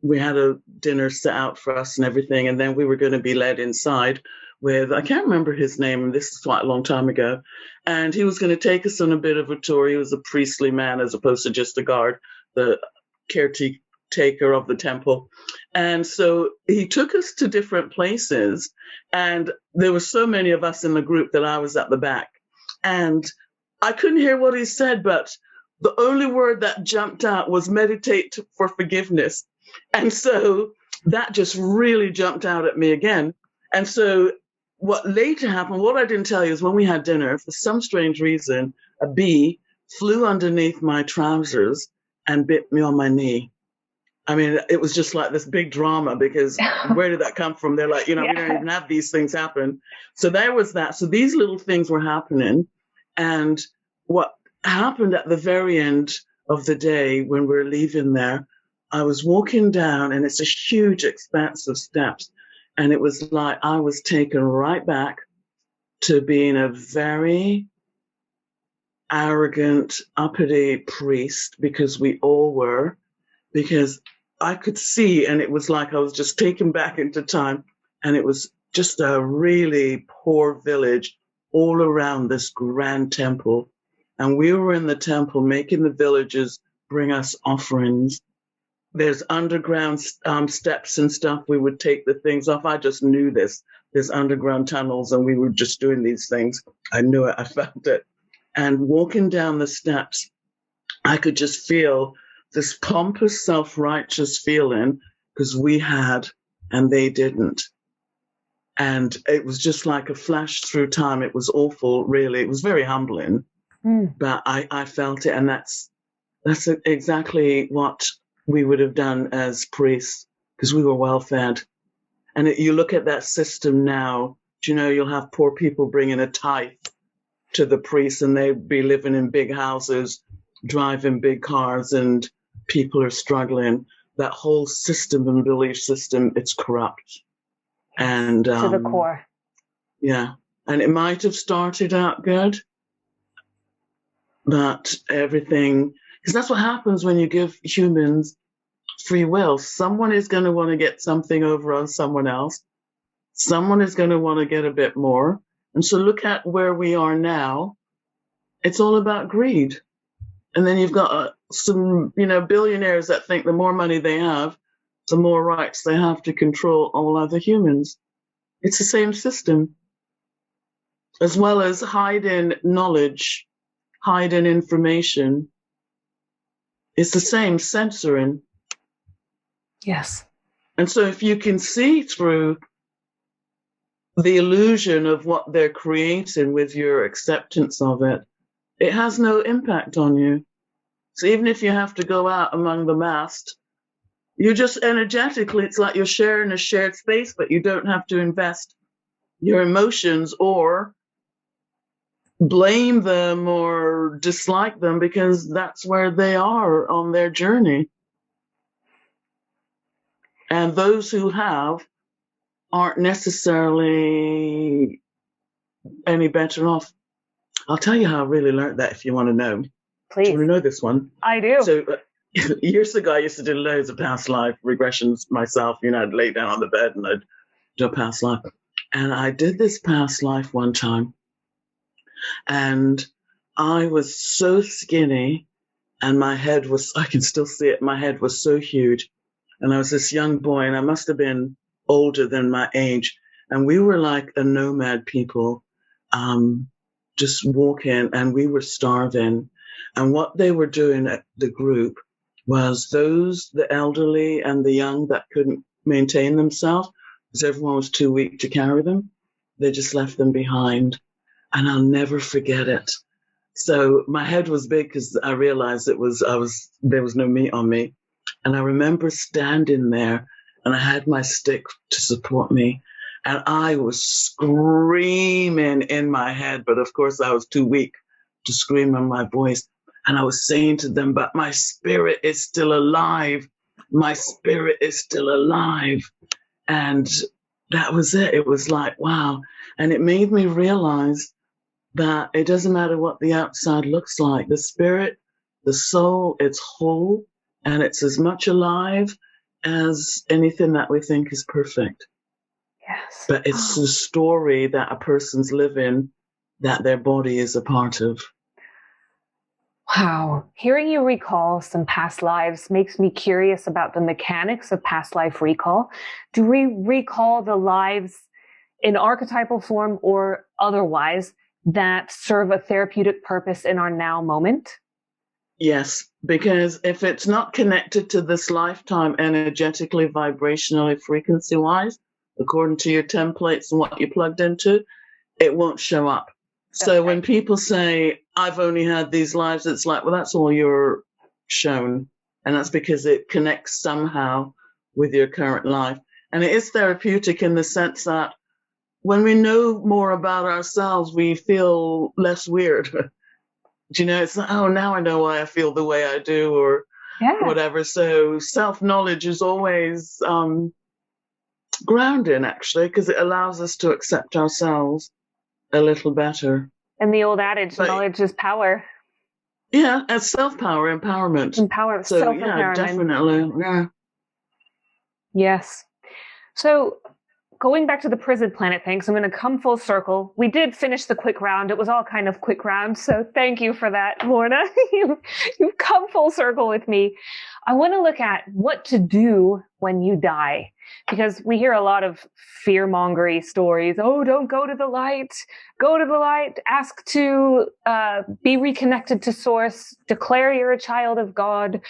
we had a dinner set out for us and everything. And then we were going to be led inside with, I can't remember his name, and this is quite a long time ago. And he was going to take us on a bit of a tour. He was a priestly man as opposed to just a guard, the caretaker of the temple. And so he took us to different places, and there were so many of us in the group that I was at the back, and I couldn't hear what he said, but the only word that jumped out was meditate for forgiveness. And so that just really jumped out at me again. And so what later happened, what I didn't tell you, is when we had dinner, for some strange reason, a bee flew underneath my trousers and bit me on my knee. I mean, it was just like this big drama, because where did that come from? They're like, we don't even have these things happen. So there was that. So these little things were happening. And what happened at the very end of the day when we were leaving there, I was walking down, and it's a huge expanse of steps. And it was like I was taken right back to being a very arrogant, uppity priest, because we all were, because I could see, and it was like I was just taken back into time, and it was just a really poor village all around this grand temple. And we were in the temple making the villagers bring us offerings. There's underground steps and stuff. We would take the things off. I just knew this. There's underground tunnels, and we were just doing these things. I knew it. I felt it. And walking down the steps, I could just feel this pompous, self-righteous feeling, because we had and they didn't. And it was just like a flash through time. It was awful, really. It was very humbling, but I felt it. And that's exactly what we would have done as priests, because we were well fed. And you look at that system now, you'll have poor people bringing a tithe to the priests, and they'd be living in big houses, driving big cars, and people are struggling. That whole system and belief system, it's corrupt. And to the core. Yeah. And it might have started out good, that everything, because that's what happens when you give humans free will. Someone is going to want to get something over on someone else. Someone is going to want to get a bit more. And so look at where we are now. It's all about greed. And then you've got some, billionaires that think the more money they have, the more rights they have to control all other humans. It's the same system. As well as hiding knowledge, hiding information. It's the same, censoring. Yes. And so if you can see through the illusion of what they're creating with your acceptance of it, it has no impact on you. So even if you have to go out among the massed, you just energetically, it's like you're sharing a shared space, but you don't have to invest your emotions or blame them or dislike them, because that's where they are on their journey. And those who have aren't necessarily any better off. I'll tell you how I really learned that if you want to know. Please. Do you want to know this one? I do. So years ago, I used to do loads of past life regressions myself. I'd lay down on the bed and I'd do a past life. And I did this past life one time. And I was so skinny and my head was, I can still see it, my head was so huge. And I was this young boy and I must have been older than my age. And we were like a nomad people, just walking, and we were starving. And what they were doing at the group was the elderly and the young that couldn't maintain themselves, because everyone was too weak to carry them, they just left them behind. And I'll never forget it. So my head was big because I realized there was no meat on me. And I remember standing there and I had my stick to support me. And I was screaming in my head, but of course I was too weak to scream in my voice. And I was saying to them, but my spirit is still alive. My spirit is still alive. And that was it. It was like, wow. And it made me realize that it doesn't matter what the outside looks like. The spirit, the soul, it's whole, and it's as much alive as anything that we think is perfect. Yes. But it's the story that a person's living that their body is a part of. Wow. Hearing you recall some past lives makes me curious about the mechanics of past life recall. Do we recall the lives in archetypal form or otherwise that serve a therapeutic purpose in our now moment? Yes, because if it's not connected to this lifetime energetically, vibrationally, frequency-wise, according to your templates and what you plugged into, it won't show up. So when people say, I've only had these lives, it's like, well, that's all you're shown. And that's because it connects somehow with your current life. And it is therapeutic in the sense that when we know more about ourselves, we feel less weird. It's like, oh, now I know why I feel the way I do, or whatever. So self-knowledge is always grounding, actually, because it allows us to accept ourselves a little better. And the old adage, knowledge is power. Yeah, it's self-power, empowerment. So, self-empowerment. Yeah, definitely. Yeah. Yes. So going back to the prison planet thing, so I'm going to come full circle. We did finish the quick round. It was all kind of quick round. So thank you for that, Lorna. You've come full circle with me. I want to look at what to do when you die, because we hear a lot of fear-mongery stories. Oh, don't go to the light. Go to the light. Ask to be reconnected to source. Declare you're a child of God.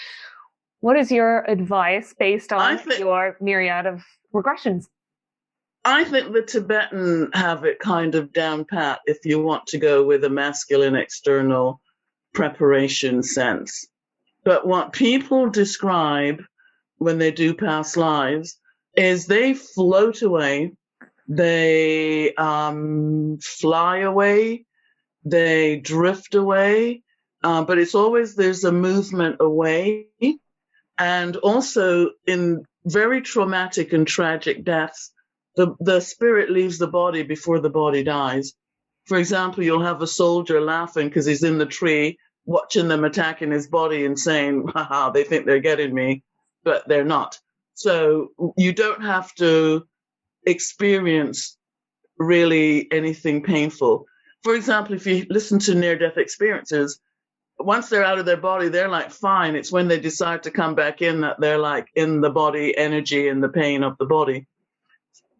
What is your advice based on your myriad of regressions? I think the Tibetan have it kind of down pat if you want to go with a masculine external preparation sense. But what people describe when they do past lives is they float away, they fly away, they drift away, but it's always there's a movement away. And also in very traumatic and tragic deaths, the spirit leaves the body before the body dies. For example, you'll have a soldier laughing because he's in the tree watching them attacking his body and saying, haha, they think they're getting me, but they're not. So you don't have to experience really anything painful. For example, if you listen to near-death experiences, once they're out of their body, they're like fine. It's when they decide to come back in that they're like in the body energy and the pain of the body.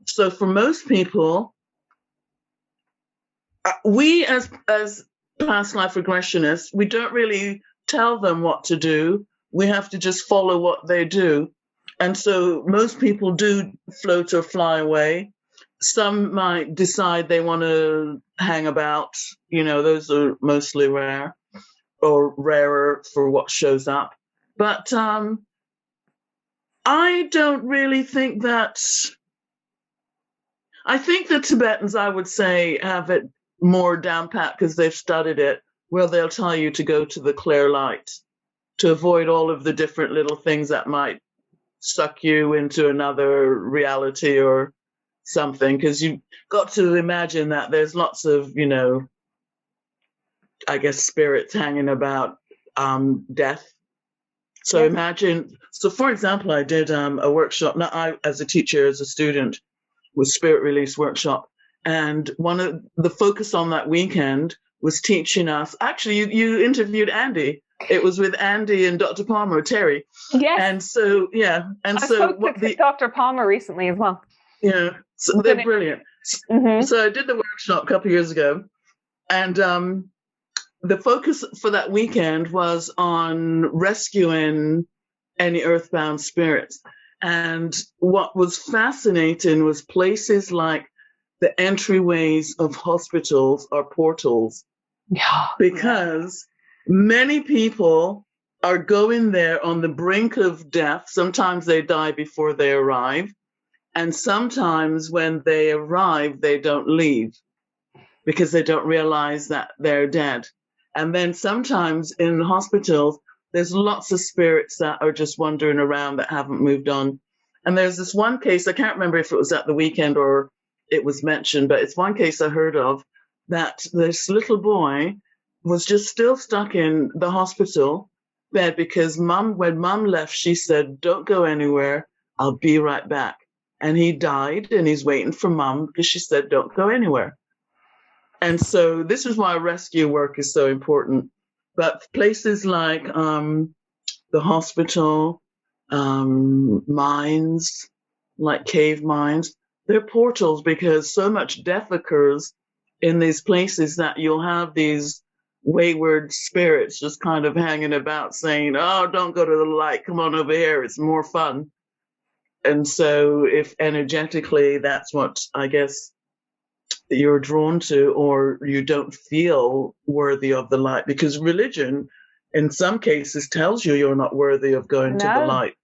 So for most people, we as past life regressionists, we don't really tell them what to do. We have to just follow what they do. And so most people do float or fly away. Some might decide they want to hang about. Those are mostly rare, or rarer for what shows up. But I don't really think that. I think the Tibetans, I would say, have it more down pat because they've studied it, where they'll tell you to go to the clear light to avoid all of the different little things that might suck you into another reality or something, because you've got to imagine that there's lots of, I guess, spirits hanging about death. So Yes. imagine, so for example, I did a workshop, not I as a teacher, as a student, with Spirit Release Workshop. And one of the focus on that weekend was teaching us, actually, you interviewed Andy. It was with Andy and Dr. Palmer, Terry. Yes. And so, yeah. And I so spoke to Dr. Palmer recently as well. Yeah, so they're brilliant. Mm-hmm. So I did the workshop a couple of years ago, and the focus for that weekend was on rescuing any earthbound spirits. And what was fascinating was places like the entryways of hospitals are portals. Yeah. Because many people are going there on the brink of death. Sometimes they die before they arrive. And sometimes when they arrive, they don't leave because they don't realize that they're dead. And then sometimes in hospitals, there's lots of spirits that are just wandering around that haven't moved on. And there's this one case, I can't remember if it was at the weekend or it was mentioned, but it's one case I heard of, that this little boy was just still stuck in the hospital bed because when mom left, she said, don't go anywhere, I'll be right back. And he died, and he's waiting for mom because she said, don't go anywhere. And so this is why rescue work is so important. But places like the hospital, mines, like cave mines, they're portals because so much death occurs in these places that you'll have these wayward spirits just kind of hanging about saying, oh, don't go to the light, come on over here, it's more fun. And so if energetically that's what I guess you're drawn to, or you don't feel worthy of the light, because religion in some cases tells you you're not worthy of going to the light.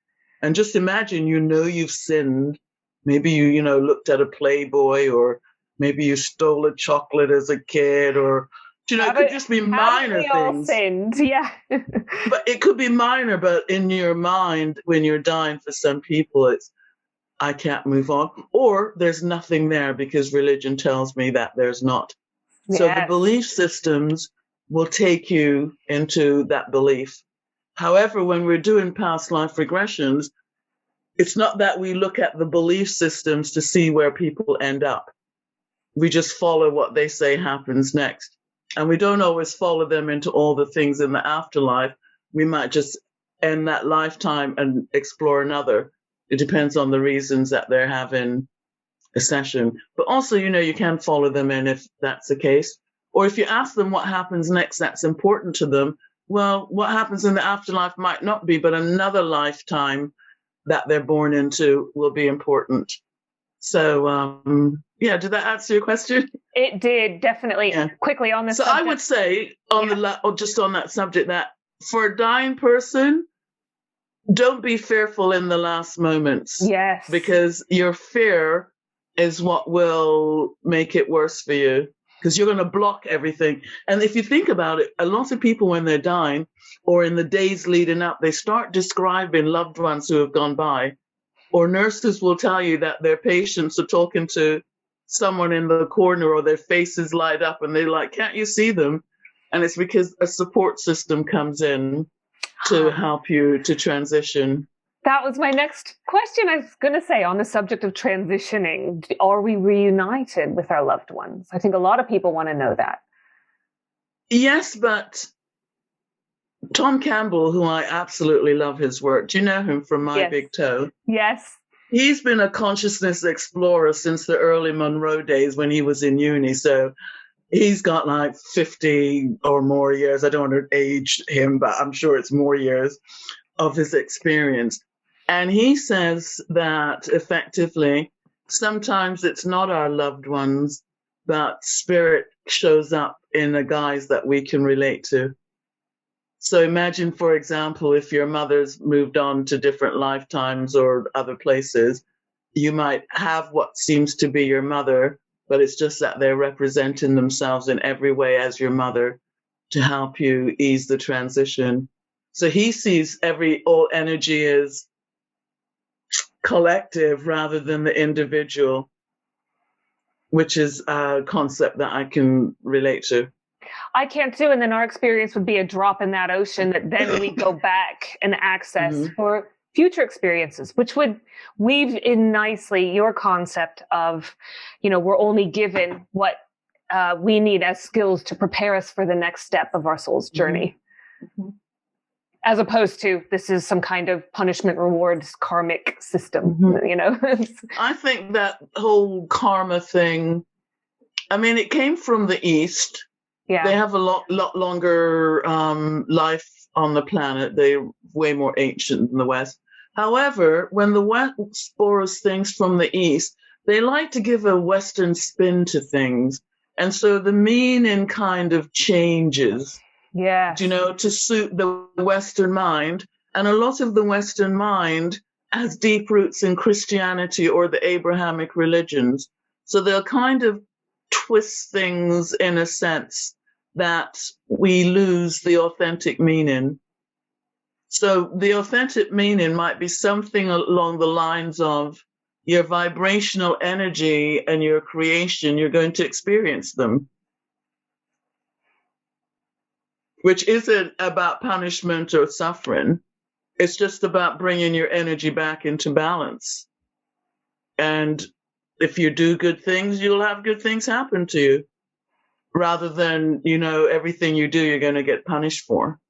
And just imagine, you've sinned. Maybe you looked at a Playboy, or maybe you stole a chocolate as a kid, or it could just be minor things. All sinned, yeah. But it could be minor, but in your mind, when you're dying, for some people, it's, I can't move on, or there's nothing there because religion tells me that there's not. Yes. So the belief systems will take you into that belief. However, when we're doing past life regressions, it's not that we look at the belief systems to see where people end up. We just follow what they say happens next. And we don't always follow them into all the things in the afterlife. We might just end that lifetime and explore another. It depends on the reasons that they're having a session. But also, you can follow them in if that's the case. Or if you ask them what happens next that's important to them, well, what happens in the afterlife might not be, but another lifetime that they're born into will be important. So, did that answer your question? It did, definitely. Yeah. Quickly on this subject. I would say, just on that subject, that for a dying person, don't be fearful in the last moments. Yes. Because your fear is what will make it worse for you, because you're going to block everything. And if you think about it, a lot of people, when they're dying or in the days leading up, they start describing loved ones who have gone by. Or nurses will tell you that their patients are talking to someone in the corner, or their faces light up and they're like, can't you see them? And it's because a support system comes in to help you to transition. That was my next question. I was going to say, on the subject of transitioning, are we reunited with our loved ones? I think a lot of people want to know that. Yes, but Tom Campbell, who I absolutely love his work, do you know him from My Big Toe? Yes. He's been a consciousness explorer since the early Monroe days when he was in uni. So he's got like 50 or more years. I don't want to age him, but I'm sure it's more years of his experience. And he says that effectively, sometimes it's not our loved ones, but spirit shows up in a guise that we can relate to. So imagine, for example, if your mother's moved on to different lifetimes or other places, you might have what seems to be your mother, but it's just that they're representing themselves in every way as your mother to help you ease the transition. So he sees all energy as collective rather than the individual, which is a concept that I can relate to. I can't too. And then our experience would be a drop in that ocean that then we go back and access for future experiences, which would weave in nicely your concept of, we're only given what we need as skills to prepare us for the next step of our soul's journey. As opposed to, this is some kind of punishment rewards karmic system, I think that whole karma thing, it came from the East. Yeah. They have a lot longer life on the planet. They're way more ancient than the West. However, when the West borrows things from the East, they like to give a Western spin to things. And so the meaning kind of changes, to suit the Western mind. And a lot of the Western mind has deep roots in Christianity or the Abrahamic religions. So they'll kind of twist things in a sense that we lose the authentic meaning. So the authentic meaning might be something along the lines of your vibrational energy and your creation, you're going to experience them, which isn't about punishment or suffering. It's just about bringing your energy back into balance. And if you do good things, you'll have good things happen to you, rather than, everything you do, you're going to get punished for.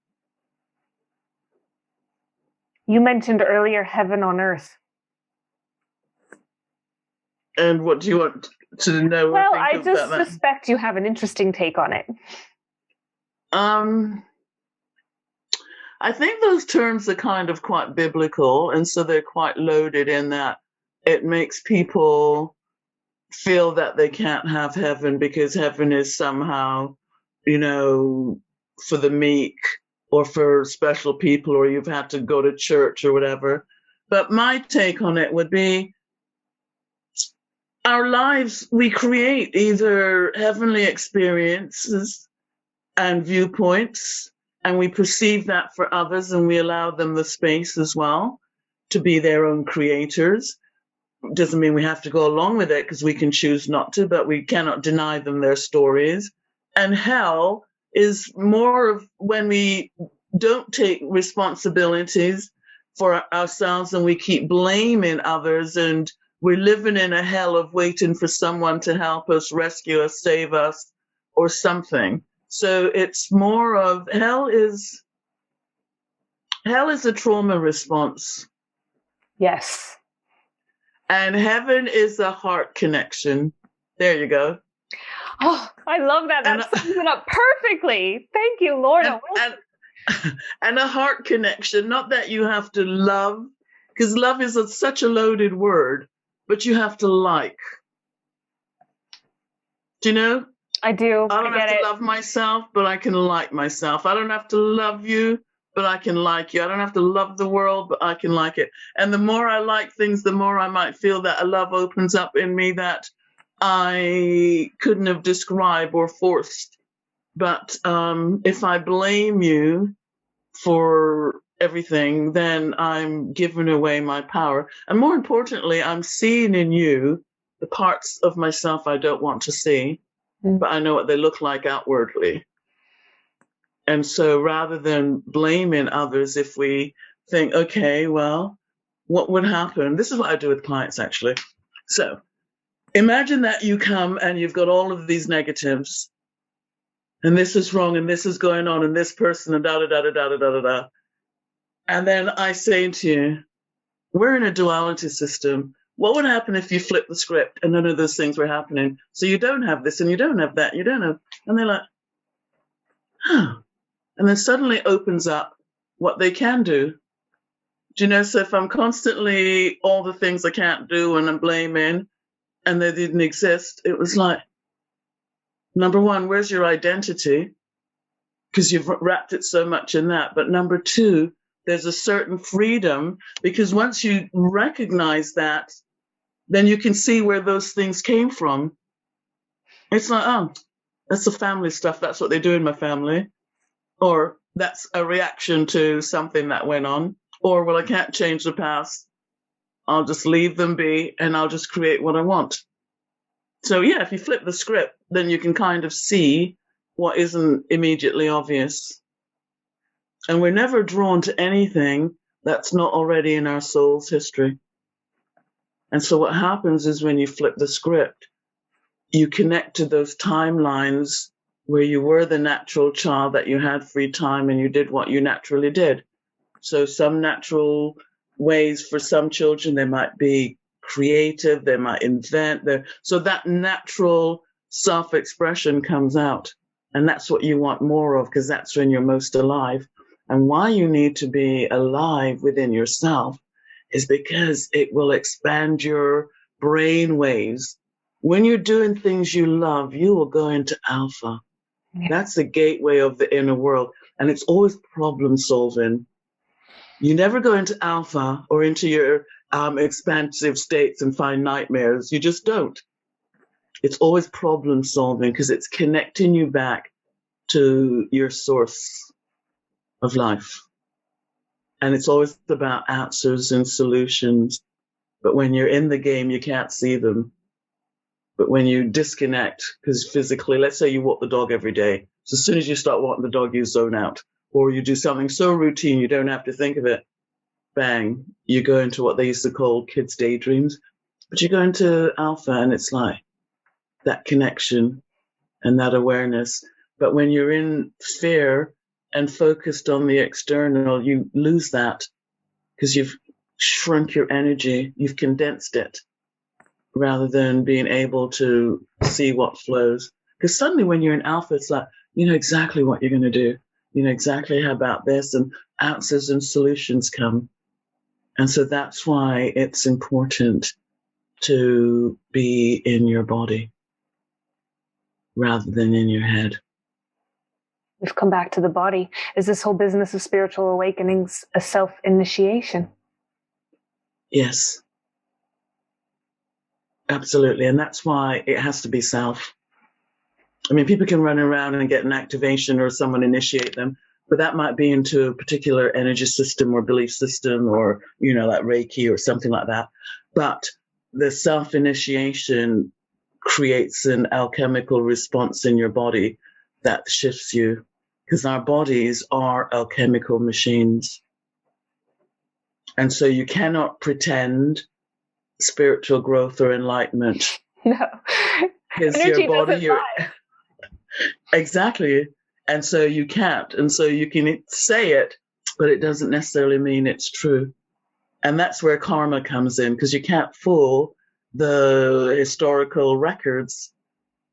You mentioned earlier heaven on earth. And what do you want to know? Well, I just suspect you have an interesting take on it. I think those terms are kind of quite biblical, and so they're quite loaded in that it makes people feel that they can't have heaven because heaven is somehow, for the meek or for special people, or you've had to go to church or whatever. But my take on it would be, our lives, we create either heavenly experiences and viewpoints, and we perceive that for others, and we allow them the space as well to be their own creators. Doesn't mean we have to go along with it, because we can choose not to, but we cannot deny them their stories. And hell is more of when we don't take responsibilities for ourselves and we keep blaming others, and we're living in a hell of waiting for someone to help us, rescue us, save us, or something. So it's more of hell is a trauma response. Yes. And heaven is a heart connection. There you go. Oh, I love that. That sums it up perfectly. Thank you, Lorna. And a heart connection, not that you have to love, because love is such a loaded word, but you have to like. Do you know? I do. I don't have to love myself, but I can like myself. I don't have to love you, but I can like you. I don't have to love the world, but I can like it. And the more I like things, the more I might feel that a love opens up in me that I couldn't have described or forced. But if I blame you for everything, then I'm giving away my power. And more importantly, I'm seeing in you the parts of myself I don't want to see, but I know what they look like outwardly. And so rather than blaming others, if we think, okay, well, what would happen? This is what I do with clients, actually. So imagine that you come and you've got all of these negatives, and this is wrong, and this is going on, and this person, and da da da da da da da da. And then I say to you, we're in a duality system. What would happen if you flip the script and none of those things were happening? So you don't have this, and you don't have that, you don't have, and they're like, huh. And then suddenly it opens up what they can do. Do you know? So if I'm constantly all the things I can't do and I'm blaming and they didn't exist, it was like, number one, where's your identity? Because you've wrapped it so much in that. But number two, there's a certain freedom, because once you recognize that, then you can see where those things came from. It's like, oh, that's the family stuff. That's what they do in my family. Or that's a reaction to something that went on. Or, well, I can't change the past. I'll just leave them be and I'll just create what I want. So, yeah, if you flip the script, then you can kind of see what isn't immediately obvious. And we're never drawn to anything that's not already in our soul's history. And so what happens is when you flip the script, you connect to those timelines where you were the natural child, that you had free time and you did what you naturally did. So some natural ways for some children, they might be creative, they might invent. So that natural self-expression comes out. And that's what you want more of, because that's when you're most alive. And why you need to be alive within yourself is because it will expand your brain waves. When you're doing things you love, you will go into alpha. Yeah. That's the gateway of the inner world. And it's always problem solving. You never go into alpha or into your expansive states and find nightmares. You just don't. It's always problem solving, because it's connecting you back to your source of life. And it's always about answers and solutions. But when you're in the game, you can't see them. But when you disconnect, because physically, let's say you walk the dog every day. So as soon as you start walking the dog, you zone out. Or you do something so routine, you don't have to think of it. Bang, you go into what they used to call kids' daydreams. But you go into alpha, and it's like that connection and that awareness. But when you're in fear and focused on the external, you lose that, because you've shrunk your energy, you've condensed it, rather than being able to see what flows. Because suddenly when you're in alpha, it's like, you know exactly what you're going to do. You know exactly how about this, and answers and solutions come. And so that's why it's important to be in your body rather than in your head. We've come back to the body. Is this whole business of spiritual awakenings a self-initiation? Yes. Absolutely. And that's why it has to be self. I mean, people can run around and get an activation or someone initiate them, but that might be into a particular energy system or belief system, or, you know, like Reiki or something like that. But the self-initiation creates an alchemical response in your body that shifts you, because our bodies are alchemical machines. And so you cannot pretend spiritual growth or enlightenment. No. Because your body, exactly. And so you can't. And so you can say it, but it doesn't necessarily mean it's true. And that's where karma comes in, because you can't fool the historical records.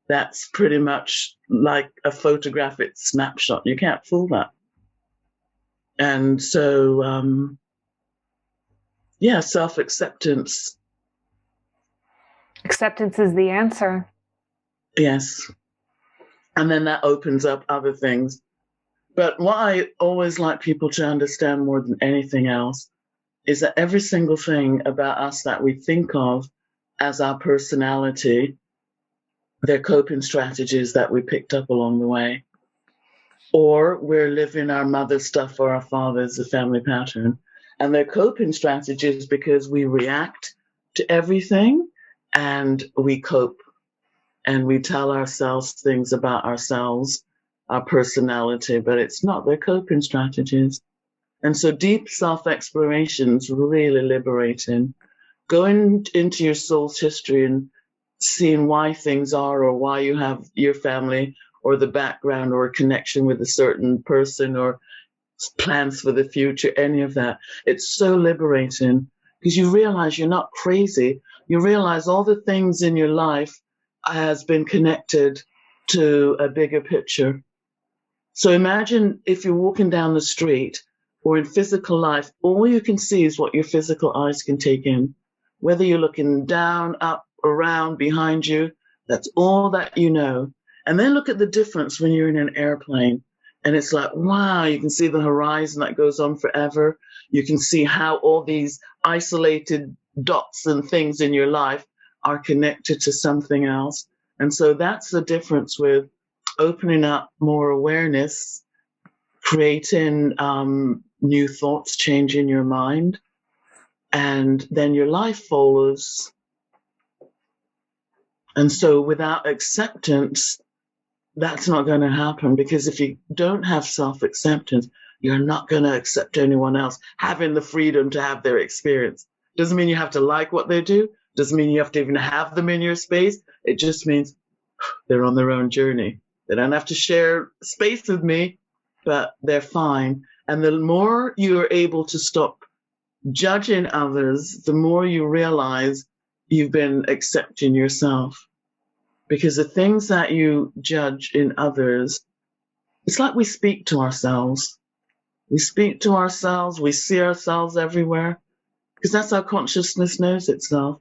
That's pretty much like a photographic snapshot. You can't fool that. And so, yeah, self-acceptance. Acceptance is the answer. Yes. And then that opens up other things. But what I always like people to understand more than anything else is that every single thing about us that we think of as our personality, they're coping strategies that we picked up along the way. Or we're living our mother's stuff or our father's, the family pattern. And they're coping strategies because we react to everything and we cope. And we tell ourselves things about ourselves our personality, but it's not. They're coping strategies. And so deep self-exploration is really liberating. Going into your soul's history and seeing why things are, or why you have your family or the background or a connection with a certain person or plans for the future, any of that. It's so liberating because you realize you're not crazy. You realize all the things in your life has been connected to a bigger picture. So imagine if you're walking down the street or in physical life, all you can see is what your physical eyes can take in. Whether you're looking down, up, around, behind you, that's all that you know. And then look at the difference when you're in an airplane. And it's like, wow, you can see the horizon that goes on forever. You can see how all these isolated dots and things in your life are connected to something else. And so that's the difference with opening up more awareness, creating new thoughts, changing your mind, and then your life follows. And so without acceptance, that's not going to happen, because if you don't have self-acceptance, you're not going to accept anyone else having the freedom to have their experience. Doesn't mean you have to like what they do. Doesn't mean you have to even have them in your space. It just means they're on their own journey. They don't have to share space with me, but they're fine. And the more you're able to stop judging others, the more you realize you've been accepting yourself. Because the things that you judge in others, it's like we speak to ourselves. We speak to ourselves, we see ourselves everywhere, because that's how consciousness knows itself.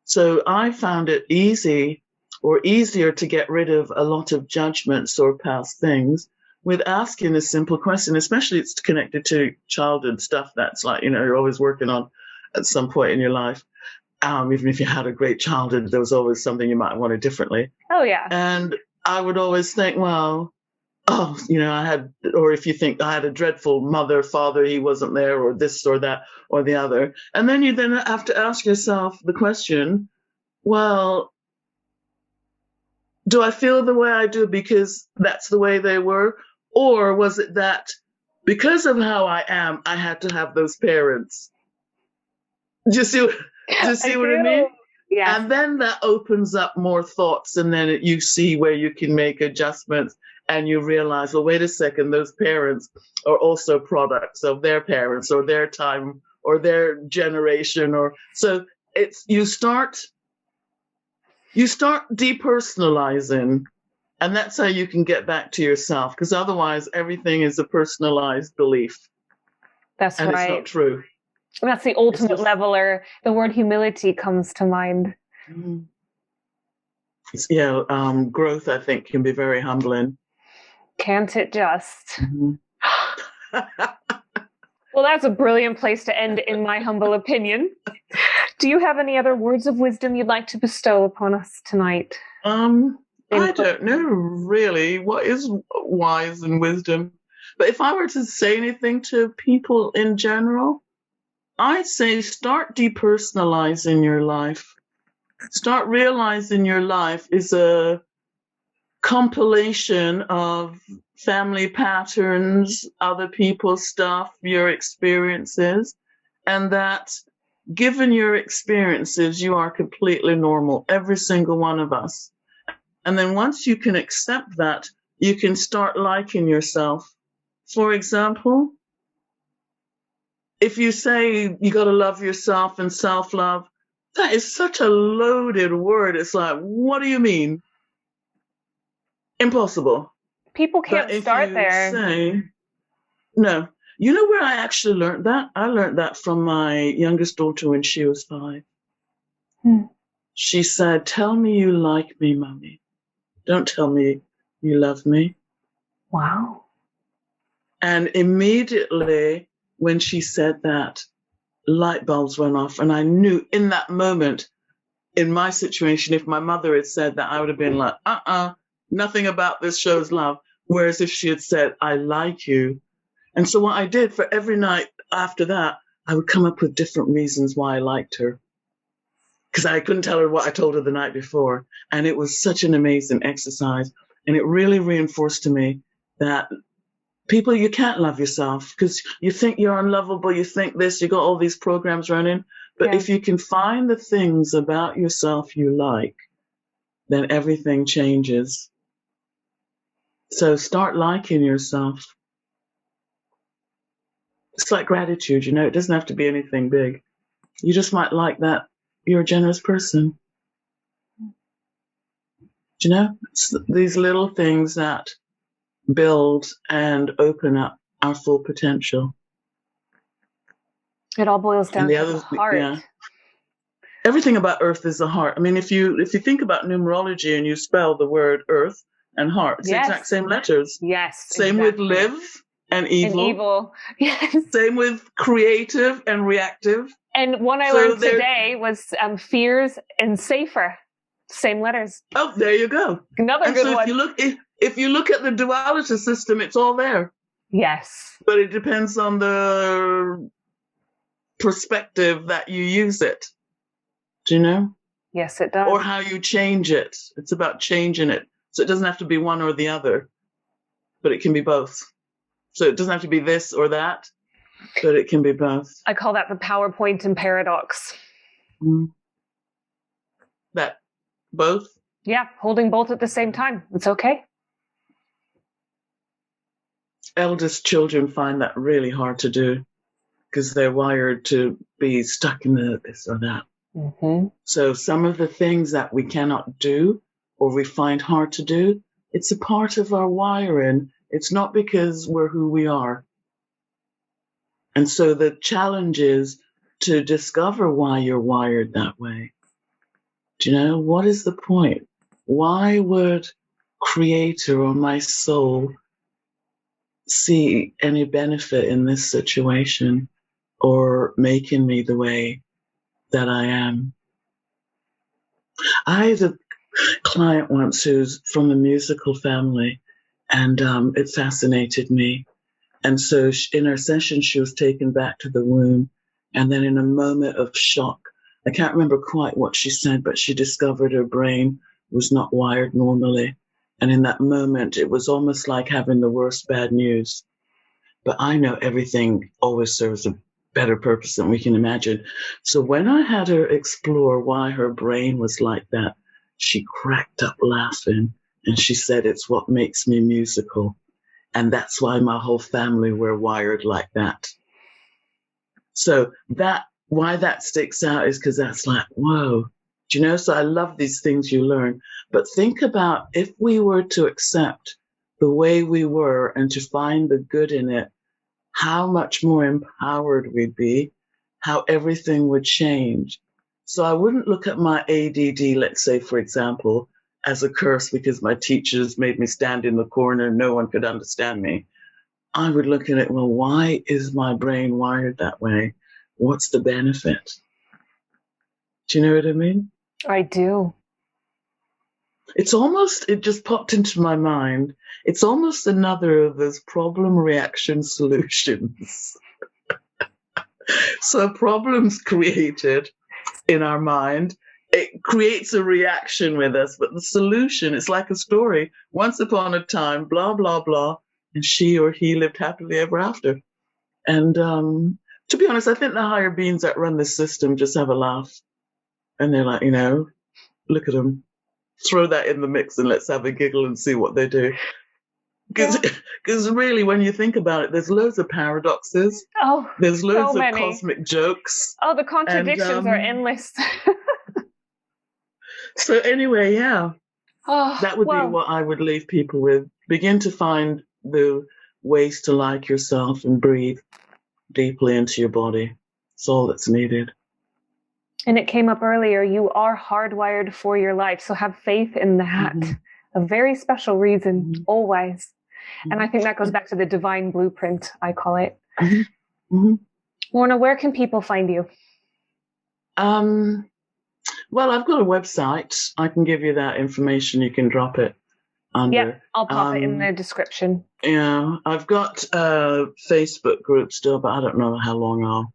So I found it easy or easier to get rid of a lot of judgments or past things with asking a simple question, especially it's connected to childhood stuff that's like, you're always working on at some point in your life. Even if you had a great childhood, there was always something you might want to differently. Oh, yeah. And I would always think, well, or if you think I had a dreadful mother, father, he wasn't there, or this or that or the other. And then you then have to ask yourself the question, well, do I feel the way I do because that's the way they were? Or was it that because of how I am, I had to have those parents? Do you see what I mean? Yeah. And then that opens up more thoughts, and then you see where you can make adjustments, and you realize, well, wait a second, those parents are also products of their parents or their time or their generation. Or so it's you start depersonalizing, and that's how you can get back to yourself, because otherwise everything is a personalized belief. That's and right. It's not true. That's the ultimate leveler. The word humility comes to mind. Growth, I think, can be very humbling. Can't it just? Well, that's a brilliant place to end, in my humble opinion. Do you have any other words of wisdom you'd like to bestow upon us tonight? I don't know, really, what is wise and wisdom. But if I were to say anything to people in general, I'd say start depersonalizing your life. Start realizing your life is a compilation of family patterns, other people's stuff, your experiences, and that given your experiences, you are completely normal, every single one of us. And then once you can accept that, you can start liking yourself. For example, if you say you got to love yourself and self-love, that is such a loaded word. It's like, what do you mean? Impossible. People can't start there. No. You know where I actually learned that? I learned that from my youngest daughter when she was 5. She said, tell me you like me, Mommy. Don't tell me you love me. Wow. And immediately when she said that, light bulbs went off. And I knew in that moment, in my situation, if my mother had said that, I would have been like, nothing about this shows love. Whereas if she had said, I like you. And so what I did for every night after that, I would come up with different reasons why I liked her. Because I couldn't tell her what I told her the night before. And it was such an amazing exercise. And it really reinforced to me that people, you can't love yourself because you think you're unlovable, you think this, you got all these programs running. But if you can find the things about yourself you like, then everything changes. So start liking yourself. It's like gratitude, you know, it doesn't have to be anything big. You just might like that you're a generous person. Do you know? It's these little things that build and open up our full potential. It all boils down to the heart. Yeah. Everything about Earth is the heart. I mean, if you think about numerology and you spell the word Earth and heart, it's the exact same letters. Yes. Same with live and evil. And evil. Yes. Same with creative and reactive. And one I learned today was fears and safer. Same letters. Oh, there you go. Another good one. If you look at the duality system, it's all there. Yes. But it depends on the perspective that you use it. Do you know? Yes, it does. Or how you change it. It's about changing it. So it doesn't have to be one or the other, but it can be both. So it doesn't have to be this or that, but it can be both. I call that the PowerPoint and paradox. That both? Yeah, holding both at the same time. It's okay. Eldest children find that really hard to do because they're wired to be stuck in this or that. Mm-hmm. So some of the things that we cannot do or we find hard to do, it's a part of our wiring. It's not because we're who we are. And so the challenge is to discover why you're wired that way. Do you know, what is the point? Why would Creator or my soul see any benefit in this situation or making me the way that I am? I had a client once who's from a musical family, and it fascinated me. And so in her session, she was taken back to the womb. And then in a moment of shock, I can't remember quite what she said, but she discovered her brain was not wired normally. And in that moment, it was almost like having the worst bad news. But I know everything always serves a better purpose than we can imagine. So when I had her explore why her brain was like that, she cracked up laughing. And she said, it's what makes me musical. And that's why my whole family were wired like that. So why that sticks out is because that's like, whoa. Do you know? So I love these things you learn. But think about if we were to accept the way we were and to find the good in it, how much more empowered we'd be, how everything would change. So I wouldn't look at my ADD, let's say, for example, as a curse because my teachers made me stand in the corner and no one could understand me. I would look at it, well, why is my brain wired that way? What's the benefit? Do you know what I mean? I do. It just popped into my mind. It's almost another of those problem, reaction, solutions. So problems created in our mind, it creates a reaction with us, but the solution, it's like a story. Once upon a time, blah, blah, blah, and she or he lived happily ever after. And to be honest, I think the higher beings that run this system just have a laugh. And they're like, look at them. Throw that in the mix and let's have a giggle and see what they do. Because really, when you think about it, there's loads of paradoxes. Oh, there's loads so of cosmic jokes. Oh, the contradictions are endless. So anyway, yeah. Oh, that would be what I would leave people with. Begin to find the ways to like yourself and breathe deeply into your body. It's all that's needed. And it came up earlier, you are hardwired for your life. So have faith in that. Mm-hmm. A very special reason, always. Mm-hmm. And I think that goes back to the divine blueprint, I call it. Mm-hmm. Mm-hmm. Lorna, where can people find you? Well, I've got a website. I can give you that information. You can drop it under. Yeah, I'll pop it in the description. Yeah, I've got a Facebook group still, but I don't know how long I'll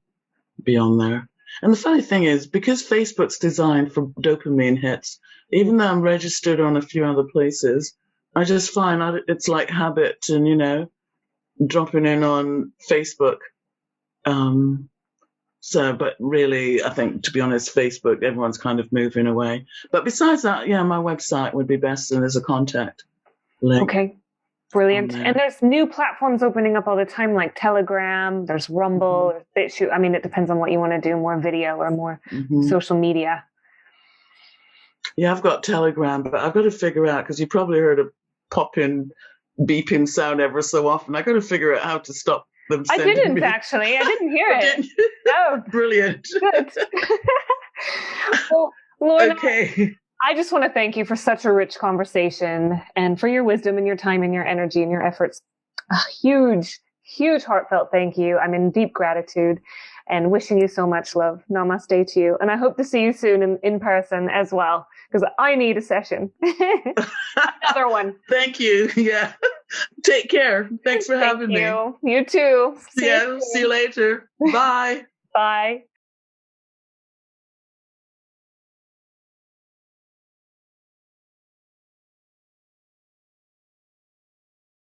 be on there. And the funny thing is, because Facebook's designed for dopamine hits, even though I'm registered on a few other places, I just find it's like habit and, dropping in on Facebook. But really, I think, to be honest, Facebook, everyone's kind of moving away. But besides that, my website would be best, and there's a contact link. Okay, brilliant. And there's new platforms opening up all the time, like Telegram, there's Rumble, there's BitChute. I mean, it depends on what you want to do, more video or more social media. Yeah, I've got Telegram, but I've got to figure out, because you probably heard a pop-in, beeping sound ever so often. I've got to figure out how to stop them sending actually. I didn't hear it. No. Brilliant. Good. Well, Lorna, okay. I just want to thank you for such a rich conversation and for your wisdom and your time and your energy and your efforts. A huge, huge heartfelt thank you. I'm in deep gratitude and wishing you so much love. Namaste to you. And I hope to see you soon in person as well, because I need a session. Another one. Thank you. Yeah. Take care. Thanks for having me. You too. See you later. Bye. Bye.